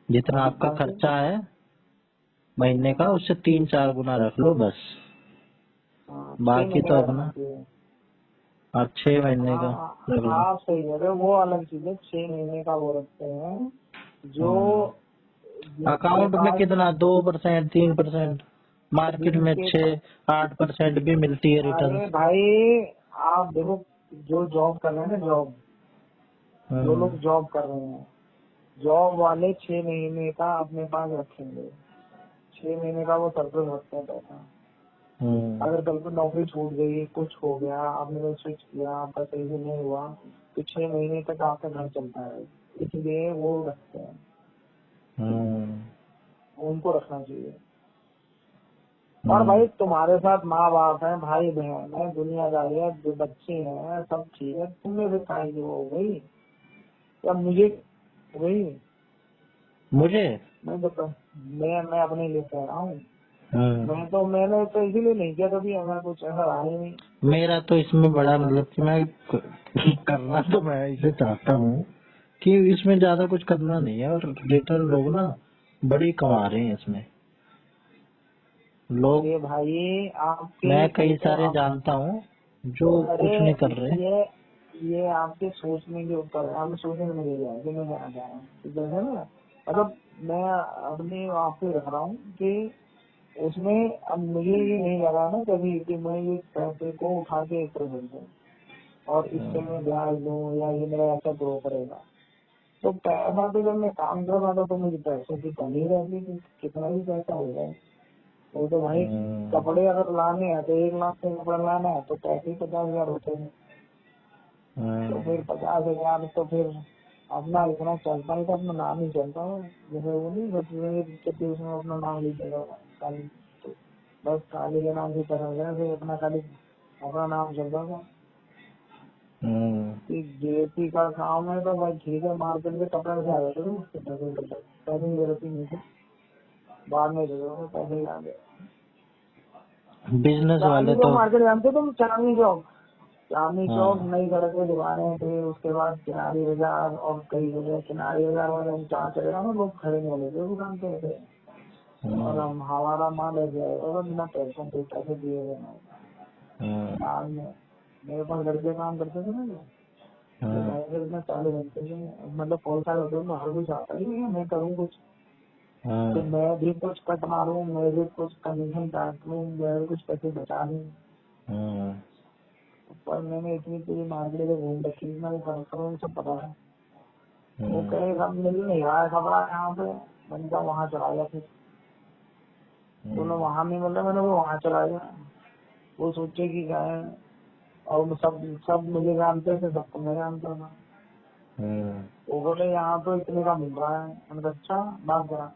जितना आपका कैसे? खर्चा है महीने का उससे 3-4 गुना रख लो बस। हाँ, छह बाकी महीने तो का रखना अपना चाहिए। 6 महीने का हाँ रख लो। हाँ सही है, वो अलग चीज है। 6 महीने का वो रखते हैं जो जिनके अकाउंट में पास कितना 2%, 3%, मार्केट में जिनके 6-8% भी मिलती है रिटर्न। अरे भाई आप देखो, जो जॉब कर रहे हैं ना, जो लोग जॉब कर रहे हैं, जॉब वाले 6 महीने का अपने पास रखेंगे। 6 महीने का वो सरप्लस रखते हैं पैसा। अगर कल को नौकरी छूट गई, कुछ हो गया, आपने कोई स्विच किया, आपका सही से नहीं हुआ, तो 6 महीने तक आपका घर चलता है। इसलिए वो रखते हैं, उनको रखना चाहिए। और भाई तुम्हारे साथ माँ बाप है, भाई बहन है, दुनियादारी है, जो बच्चे हैं, सब ठीक है। तुमने से कहा कि वो हो गई या मुझे हो गई? मुझे मैं अपने लिए कह रहा हूँ। मैंने तो इसीलिए नहीं किया कभी, हमें कुछ ऐसा रहा ही नहीं। मेरा तो इसमें बड़ा मतलब कि मैं करना तो मैं इसे चाहता हूँ कि इसमें ज्यादा कुछ करना नहीं है, और रिटर्न लोग ना बड़ी कमा रहे हैं इसमें लोग। अरे भाई आपके मैं कई देखो सारे आप, जानता हूँ जो अरे कुछ नहीं कर रहे। ये आपके सोचने के ऊपर है, आप सोचने में नहीं है कि मैं कहना चाह रहा हूँ। ठीक है ना? मतलब मैं अपने आप पे रख रहा हूँ कि उसमें अब मुझे ये नहीं लगा ना कभी कि मैं ये पैसे को उठा के एक तरफ रख दूं और इससे मैं ब्याज लूं या ये मेरा ऐसा ग्रो करेगा। तो पैसा तो जब मैं काम कर रहा था तो मुझे पैसे की कमी रहती थी, कितना भी पैसा हो जाए। वो तो भाई कपड़े अगर लाने हैं तो 1 लाख के कपड़ा लाना है तो पैसे 50,000 होते हैं। तो फिर 50,000 तो फिर अपना इतना चलता ही था, अपना नाम ही चलता है। जैसे वो नहीं होती उसमें अपना नाम लीजिएगा खाली, तो बस खाली के नाम से चला गया, फिर अपना खाली अपना नाम चलता था। जेपी का काम है तो भाई ठीक है, मार्केट में कपड़ा से आ जाते थे, पैसे की जरूरत ही नहीं थी, बाद में जरूरत पैसे ही आ गए। बिजनेस वाले चांदनी चौक तो मार्केट जानते हो तुम? चांदनी चौक नई सड़क पे दुकानें थे, उसके बाद किनारी बाजार और कई जगह किनारी बाजार वाले हम जहाँ चले ना लोग खरीदने वाले थे दुकान पे थे, और हम हमारा माल ऐसे आएगा बिना पैसे दिए हुए साल में। मेरे पास लड़के काम करते थे ना, जो पैसे इतना 40 घंटे से मतलब बहुत सारे होते हैं, हर कोई चाहता ही नहीं है मैं करूँ कुछ, तो मैं भी कुछ कट मारूं, मैं भी कुछ कमीशन काट लूँ, मैं भी कुछ पैसे बचा लूँ। पर मैंने इतनी पूरी मार्केट में घूम रखी ना, वो करो सब पता है। वो कहेगा मिल नहीं रहा है कपड़ा यहाँ पे, मैंने कहा वहाँ चला गया। फिर बोलो वहाँ नहीं मिल रहा, मैंने वो वहाँ चला गया। वो सोचे कि क्या है, और वो सब मुझे जानते थे, सबको मैं जानता था। वो बोले यहाँ तो इतने का मिल रहा है, मैंने कहा अच्छा बात करा।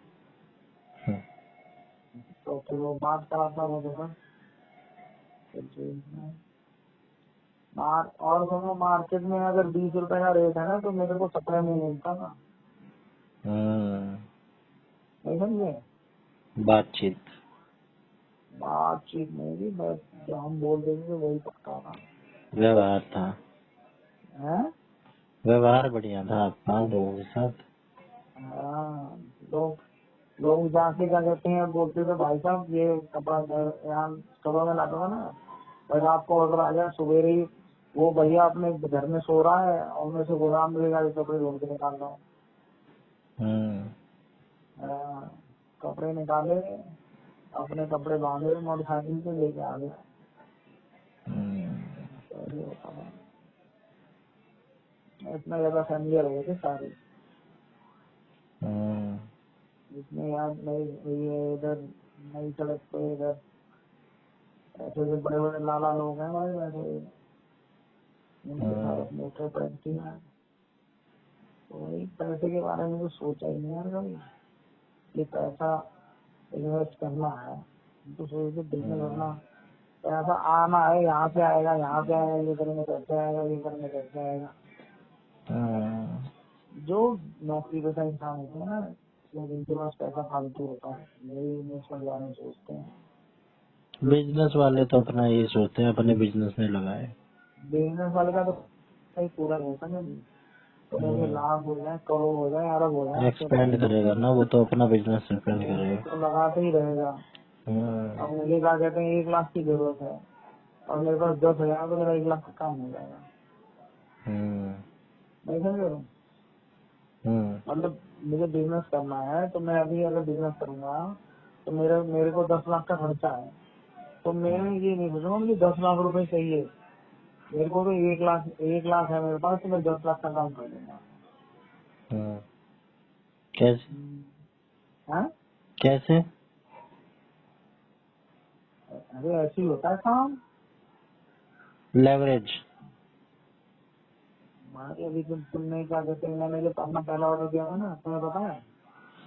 तो फिर वो बात कराता वो देखा और सुनो, मार्केट में अगर 20 रुपए का रेट है ना तो मेरे को 17 में मिलता था। नहीं समझे? बातचीत नहीं थी, बस जो हम बोल देते थे वही पक्का था। व्यवहार था। हैं? व्यवहार बढ़िया था आपका लोगों के साथ। हाँ, लोग जाके क्या कहते हैं, बोलते थे भाई साहब ये कपड़ा यहाँ कपड़ा में लाता था ना, भाई रात को ऑर्डर आ गया, सवेरे ही वो भैया अपने घर में सो रहा है और मैं से गोदाम मिलेगा, ये कपड़े ढूंढ के निकाल रहा हूँ। कपड़े निकाले, अपने कपड़े बांधे, मोटरसाइकिल पे लेके आ गया। तो ये होता था। इतना ज्यादा फैमिलियर हो गए थे सारे, जितने यार नई ये इधर नई सड़क पे इधर ऐसे जो बड़े बड़े लाला लोग हैं भाई, वैसे उनके साथ मोटे पैंती है। तो वही पैसे के बारे में तो सोचा ही नहीं यार कभी, ये पैसा इन्वेस्ट करना है तो सोचते बिजनेस करना, पैसा आना है, यहाँ से आएगा, यहाँ से आएगा, ये करने कैसे आएगा, ये करने कैसे आएगा। जो नौकरी पेशा इंसान होते हैं ना, जिनके पास पैसा फालतू होता है, यही इन्वेस्टमेंट वाले में सोचते हैं। बिजनेस वाले तो अपना ये सोचते हैं अपने बिजनेस में लगाए। बिजनेस वाले का तो कहीं पूरा नहीं होता ना, तो मुझे लाख हो जाए, करोड़ हो जाए, अरब हो जाए, एक्सपेंड करेगा ना वो तो अपना बिजनेस एक्सपेंड करेगा। तो लगाते ही रहेगा। अब मुझे क्या कहते हैं 1 लाख की जरूरत है और मेरे पास 10,000 तो मेरा 1 लाख का काम हो जाएगा। नहीं समझ रहे? मतलब मुझे बिजनेस करना है तो मैं अभी अगर बिजनेस करूंगा तो मेरे को 10 लाख का खर्चा है, तो मैं ये नहीं सोचूंगा मुझे 10 लाख रुपए चाहिए, मेरे को तो 1 लाख है मेरे पास, तो मैं 10 लाख का काम कर दूंगा। कैसे हाँ, कैसे? अरे ऐसे ही होता है काम। लेवरेज। हमारे अभी तुमने क्या कहते हैं, मैंने जब अपना पहला ऑर्डर किया था ना, तुम्हें पता है,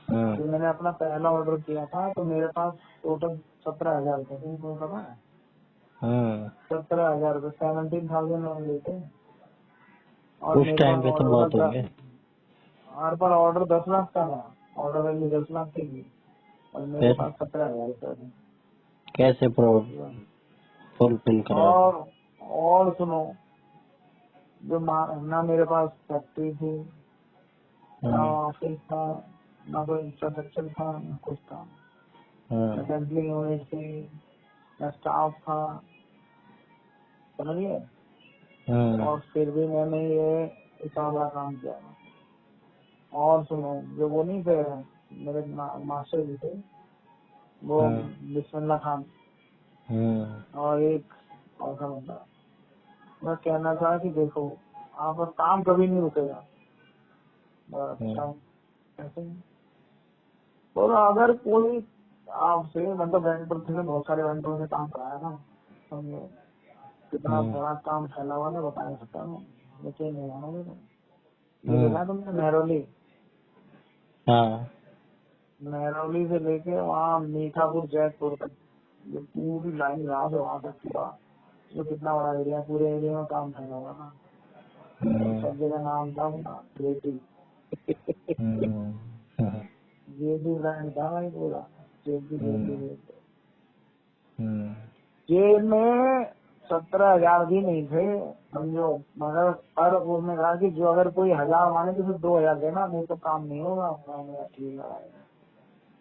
जब मैंने अपना पहला ऑर्डर किया था तो मेरे पास टोटल 17,000 रुपए थे, तुम्हें पता है? 17,000 रुपए, 17,000 ओनली थे। और उस मेरे टाइम पास पे तो बहुत होंगे। हर पर ऑर्डर 10 लाख का था, ऑर्डर वैल्यू 10 लाख की थी और मेरे फिर पास 17,000 रुपए थे। कैसे फुलफिल करा? और सुनो, जो ना मेरे पास फैक्ट्री थी, ना ऑफिस था, ना कोई इंफ्रास्ट्रक्चर था, ना कुछ था, ना सैम्पलिंग यूनिट थी, ना स्टाफ था, समझिए। और फिर भी मैंने ये इतना बड़ा काम किया। और सुनो, जो वो नहीं थे मेरे मास्टर जी थे, वो बिस्मिल्लाह खान और एक और था बंदा, मैं कहना चाहा कि देखो आपका काम कभी नहीं रुकेगा। अच्छा ऐसे ही। और अगर कोई आपसे मतलब वेंडर से बहुत सारे वेंडरों से काम कराया ना, समझो कितना बड़ा काम फैला हुआ ना, बता नहीं सकता हूँ, लेकिन नहीं आना ये देखा तुमने मेहरौली, मेहरौली से लेके वहाँ मीठापुर जयपुर तक, ये पूरी लाइन यहाँ से वहाँ तक पूरा, जो कितना बड़ा एरिया, पूरे एरिया में काम फैला हुआ ना, सब जगह नाम था जेपी, जेपी ब्रांड था भाई पूरा, जेपी जेपी। जेब में 17,000 भी नहीं थे समझो, मगर पर उसने कहा कि जो अगर कोई 1,000 मांगे तो फिर 2,000 देना, नहीं तो काम नहीं होगा। ठीक है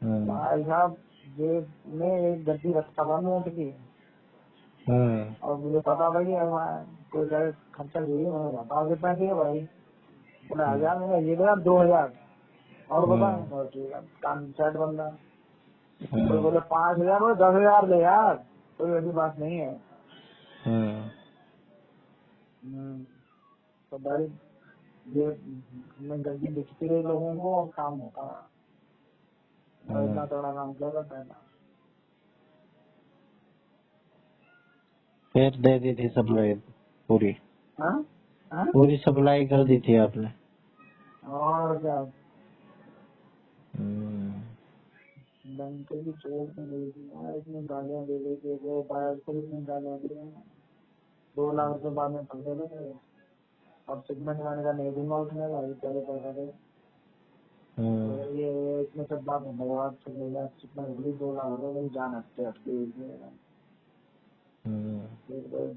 भाई साहब, जेब में एक गड्डी रखता था नोट की, और मुझे पता था कि कोई खर्चा चाहिए, मैंने बता कितना चाहिए भाई, बोला 1,000, मैंने ये देगा 2,000 और बता, ठीक है काम सेट बंदा। कोई बोले 5,000, बोले 10,000 दे यार, कोई ऐसी बात नहीं है। तो भाई ये मैं गलती दिखती रही लोगों को और काम होता है, इतना तगड़ा काम किया था पहला। फिर दे दी थी सप्लाई पूरी? पूरी सप्लाई कर दी थी आपने? और क्या, बैंक की चोट में गई थी, इतनी गालियाँ दे दी थी, वो बाहर को इतनी गालियाँ दी, 2 लाख रुपए बाद में फंसे थे। और सिगमेंट मैंने का नहीं दूंगा उसने भाई, पहले पैसा दे। ये इतने सब बात भगवान चले गया, कितना 2 लाख रुपए मेरी जान हटते हटते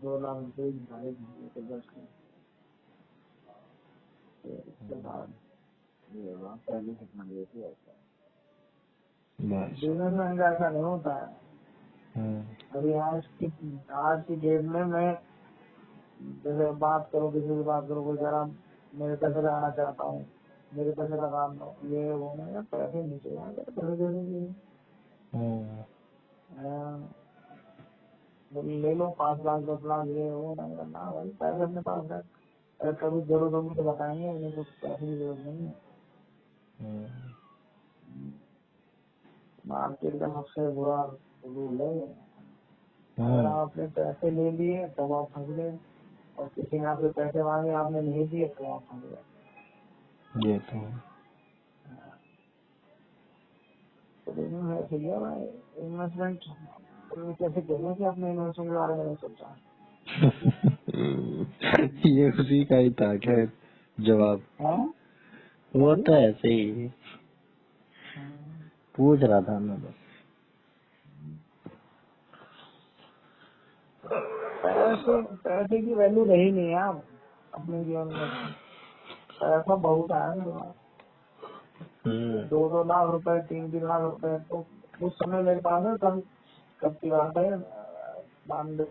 2 लाख रुपए उसके बाद ये हुआ, पहली घटना ये थी ऐसा। बस। बिजनेसमैन का ऐसा नहीं होता है। अभी आज की डेट में मैं जैसे बात करो, किसी से बात करो, कोई जरा मेरे पैसे लगाना चाहता हूँ, मेरे पैसे लगा लो, ये वो नहीं, पैसे नहीं चाहिए, पैसे दे दीजिए, ले लो 5 लाख 10 लाख, ये वो नहीं करना भाई, पैसे अपने पास रख, अगर कभी जरूरत होगी तो बताएंगे, उन्हें कुछ पैसे की जरूरत नहीं है। मार्केट का सबसे बुरा रूल है, अगर आप अपने पैसे ले लिए तब आप फंस गए, और किसी ने आपसे पैसे मांगे आपने नहीं दिए तो आप फंस गए। ये तो भैया भाई इन्वेस्टमेंट कैसे करें कि आपने इन्वेस्टमेंट के बारे में नहीं सोचा। ये उसी का ही था क्या जवाब? वो तो ऐसे ही पूछ रहा था मैं बस। पैसे की वैल्यू रही नहीं है आप अपने जीवन में। पैसा बहुत आया मेरे पास, 2-2 लाख रुपए 3-3 लाख रुपए, तो उस समय मेरे पास है, कब की बात है, 92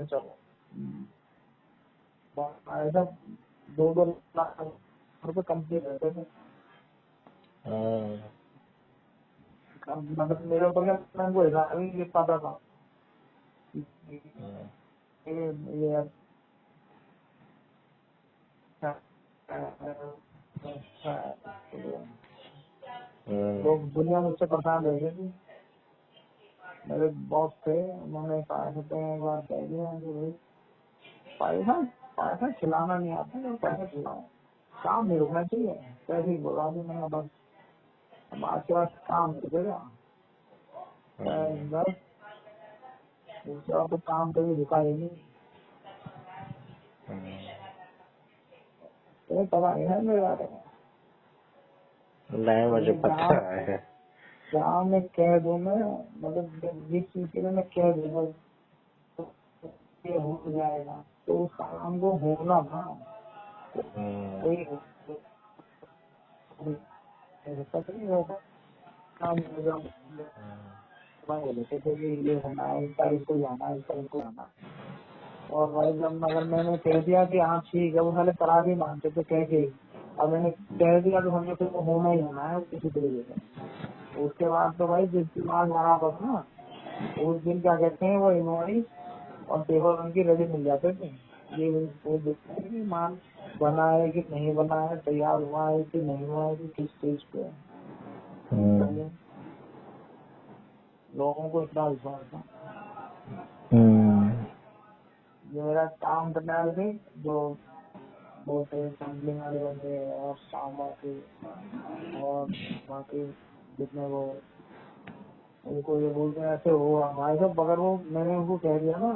चलो ऐसा 2-2 लाख रुपए कंप्लीट रहते थे। मतलब मेरे ऊपर मैं को हिसाब ही नहीं पाता था ये लोग दुनिया मुझसे परेशान रह गए थे। मेरे बॉस थे, उन्होंने कहा एक बार कह दिया कि भाई पैसा पैसा खिलाना नहीं आता, तो पैसा खिलाओ, काम नहीं रुकना चाहिए, पैसे ही बोला दी मैंने, बस अब आपके पास काम रुकेगा बस, उसके बाद तो काम कभी रुका ही नहीं। तो पता है मेरे बारे में नहीं, मुझे पता है। जहाँ मैं कह दूँ मैं, मतलब जिस चीज के लिए मैं कह दूँगा ये हो जाएगा, तो उस काम को होना था। कोई ऐसा नहीं होगा काम लेते थे कि ये होना है, इस तारीख को जाना है, इस तारीख को जाना, और भाई जब अगर मैंने कह दिया कि हाँ ठीक है, वो साले करा भी मानते थे कह के, अब मैंने कह दिया तो समझो फिर होना ही होना है किसी तरीके से। उसके बाद तो भाई जिस दिमाग बना था ना, उस दिन क्या कहते हैं वो इनवॉइस और पेपर उनकी रेडी मिल जाते थे, ये वो देखते थे कि माल बना है कि नहीं बना है, तैयार हुआ है कि नहीं हुआ है, कि किस स्टेज पे है। लोगों को इतना विश्वास था। जो मेरा काम करने वाले थे, जो वो थे सैम्पलिंग वाले बंदे और सामा के और बाकी जितने वो, उनको ये बोलते हैं ऐसे हुआ भाई साहब, अगर वो मैंने उनको कह दिया ना,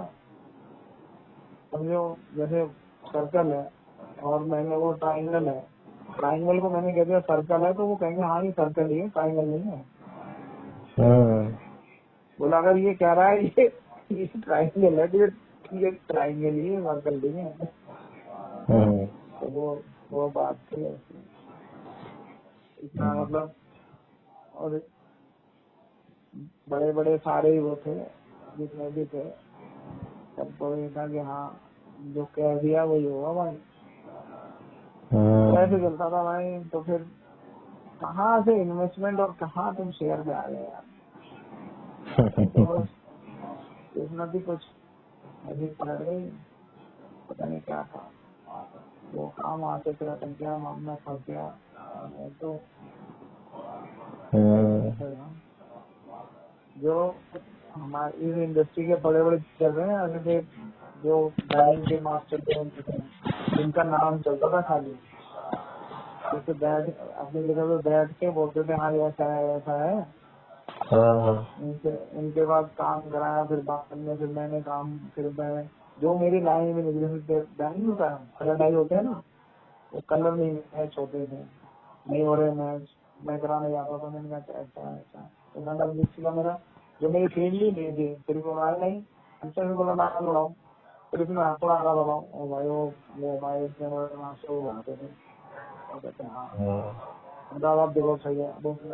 समझो जैसे सर्कल है और मैंने वो ट्राइंगल है, ट्राइंगल को मैंने कह दिया सर्कल है, तो वो कहेंगे हाँ ये सर्कल ही है, ट्राइंगल नहीं है। बोला अगर ये कह रहा है ये ट्राइंगल है, तो ये ट्राइंगल ही है, सर्कल नहीं है। तो वो बात थी इतना, मतलब और बड़े बड़े सारे ही वो थे जितने भी थे, सबको ये था कि हाँ जो कह दिया वही होगा भाई। ऐसे चलता था भाई। तो फिर कहाँ से इन्वेस्टमेंट और कहाँ तुम शेयर में आ गए यार। तो बस इसमें भी कुछ अभी पड़ गई, पता नहीं क्या था, वो काम आते थे अटक गया, मामला फंस गया। तो जो हमारी इस इंडस्ट्री के बड़े बड़े चल रहे हैं अभी, जो बैंक के मास्टर थे जिनका नाम चलता था खाली, जैसे बैठ अपनी जगह पे बैठ के बोलते थे हाँ ऐसा है ऐसा है, इनके बाद काम कराया। फिर बाद में फिर मैंने काम, फिर मैं जो मेरी लाइन में निकली, बैंक होता है कलर डाई होते हैं ना, वो कलर नहीं मैच होते थे, नहीं हो रहे मैच, मैं कराने जाता था। मैंने कहा ऐसा ऐसा, तो मैंने मेरा जो मेरी फील्ड ही नहीं थी, फिर वो आया नहीं, अच्छा भी बोला नाम लड़ाओ, फिर इसमें थोड़ा आगा बताओ और भाई वो भाई इसमें वहाँ से वो आते थे और कहते हैं हाँ दादा आप देखो सही है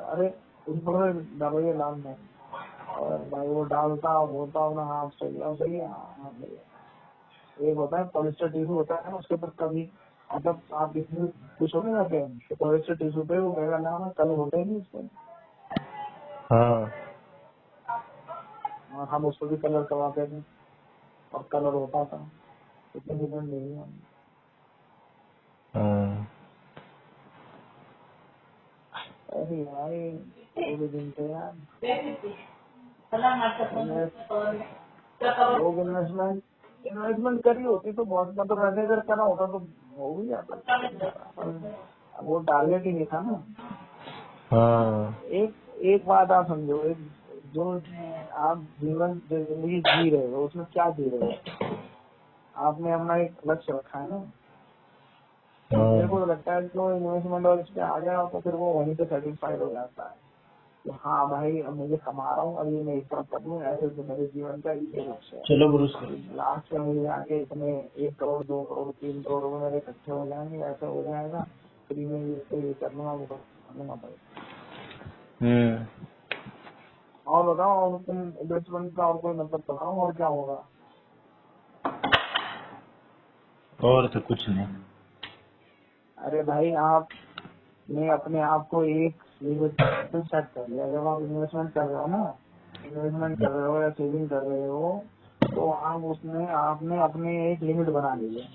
अरे उसमें डालोगे लाल में और भाई वो डालता बोलता हूँ ना हाँ सही है सही है हाँ सही है। एक होता है पॉलिस्टर टिश्यू होता है ना उसके ऊपर कभी मतलब आप इसमें कुछ हो नहीं जाते तो पॉलिस्टर टिश्यू पे वो कहेगा ना कलर होते ही नहीं उसमें हाँ और हम उसको भी कलर करवाते थे और कलर होता था इतने डिफरेंट नहीं है हाँ। अरे भाई पूरे दिन थे यार लोग इन्वेस्टमेंट करी होती तो बहुत मतलब ऐसे अगर करा होता तो हो भी जाता अब वो टारगेट ही नहीं था ना। हाँ एक बात आप समझो एक जो आप जीवन जिंदगी जी रहे हो उसमें क्या जी रहे हो आपने अपना एक लक्ष्य रखा है ना। मेरे को लगता है जो इन्वेस्टमेंट और इस पे आ गया तो फिर वो वहीं पे सेटिस्फाइड हो जाता है कि हाँ भाई अब मुझे कमा रहा हूँ और ये मैं इस तरह कर लूँ ऐसे तो मेरे जीवन का ये लक्ष्य है। चलो ब्रूस लास्ट में मुझे आके इतने 1 करोड़ 2 करोड़ 3 करोड़ रुपए मेरे इकट्ठे हो जाएंगे ऐसा हो जाएगा फिर मैं ये कर लूंगा वो कर लूंगा भाई। और बताओ और तुम इन्वेस्टमेंट का और कोई मतलब बताओ और क्या होगा। और तो कुछ नहीं। अरे भाई आपने अपने आप को एक लिमिट सेट कर लिया जब आप इन्वेस्टमेंट कर रहे हो ना इन्वेस्टमेंट कर रहे हो या सेविंग कर रहे हो तो आप उसमें आपने अपने एक लिमिट बना ली है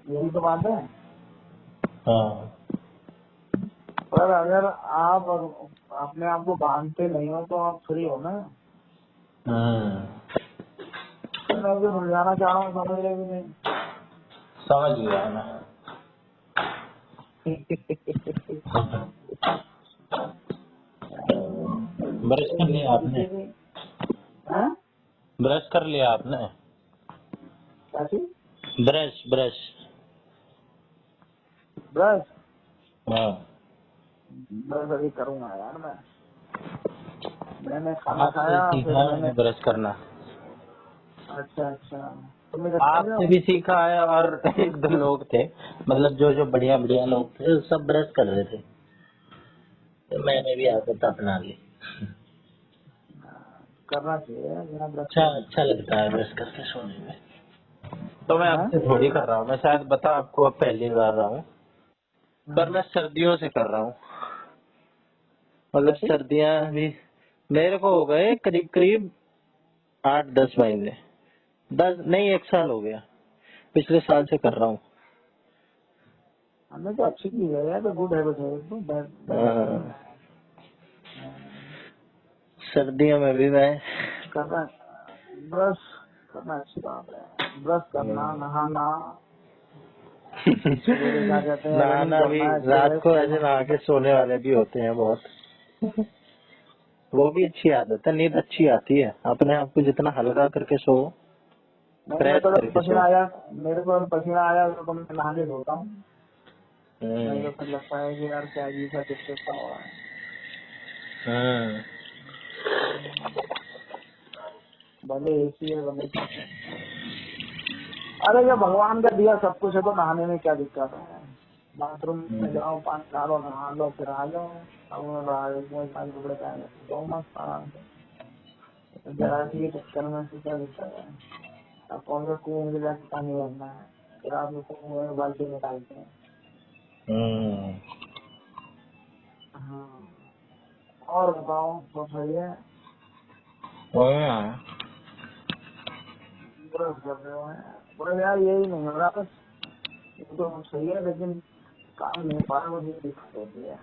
यही तो बात है। हाँ पर अगर आप अपने आप को बांधते नहीं हो तो आप फ्री हो ना। मैं जो समझाना चाह रहा हूँ समझ रहे भी नहीं। समझ गया मैं। ब्रश कर लिया आपने? हाँ? ब्रश कर लिया आपने? क्या चीज? ब्रश ब्रश ब्रश हाँ ब्रश अभी करूंगा यार मैंने खाना खाया आपसे फिर सीखा मैंने मैंने ब्रश करना। अच्छा तुमने करते आपसे हो? भी सीखा है और एक दो लोग थे मतलब जो बढ़िया बढ़िया लोग थे सब ब्रश कर रहे थे तो मैंने भी आदत अपना ली। करना चाहिए बिना ब्रश अच्छा लगता है ब्रश करके सोने में। तो मैं हाँ? आपसे थोड़ी कर रहा हूँ मैं शायद बता आपको अब पहली बार रहा हूँ पर मैं सर्दियों से कर रहा हूँ मतलब सर्दियाँ भी मेरे को हो गए करीब करीब 8-10 महीने 10 नहीं 1 साल हो गया पिछले साल से कर रहा हूँ। हमें तो अच्छी चीज है यार तो गुड हैबिट है तो बैड सर्दियों में भी मैं करना ब्रश करना अच्छी बात है ब्रश करना नहाना सवेरे क्या कहते हैं रनिंग नहाना भी करना रात एक्सरसाइज को ऐसे करना। नहा के सोने वाले भी होते हैं बहुत वो भी अच्छी आदत है नींद अच्छी आती है अपने आप को जितना हल्का करके सो मैं फ्रेश तो करके सो। पसीना आया मेरे को पसीना आया तो मैं नहाने धोता हूँ नहीं तो फिर लगता है कि यार क्या अजीब सा चिपचिपा हो रहा है भले एसी है भले कुछ है। अरे ये भगवान का दिया सब कुछ है तो नहाने में क्या दिक्कत है बाथरूम में जाओ पानी डालो नहा लो फिर आ जाओ अब कपड़े पहने तो मस्त आराम से जरासी के चक्कर में से क्या दिक्कत है। अब कौन सा कुएं में जाके पानी भरना है फिर आप लोग कुएं में बाल्टी निकालते हैं। हाँ और बताओ तो सही है ब्रश कर रहे हो बस यार यही नहीं हो रहा बस ये तो सही है लेकिन काम नहीं पा रहा मुझे दिक्कत होती है।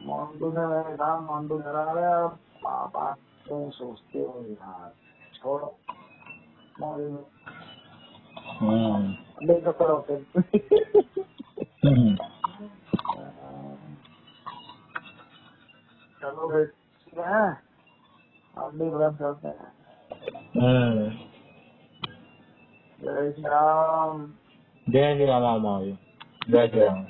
मोन्टू से मैंने कहा मोन्टू करा रहे और पापा तुम सोचते हो यार छोड़ो नहीं तो करो फिर चलो फिर ठीक है हम भी ब्रश करते हैं। जय श्री राम। जय श्री राम जय श्री राम।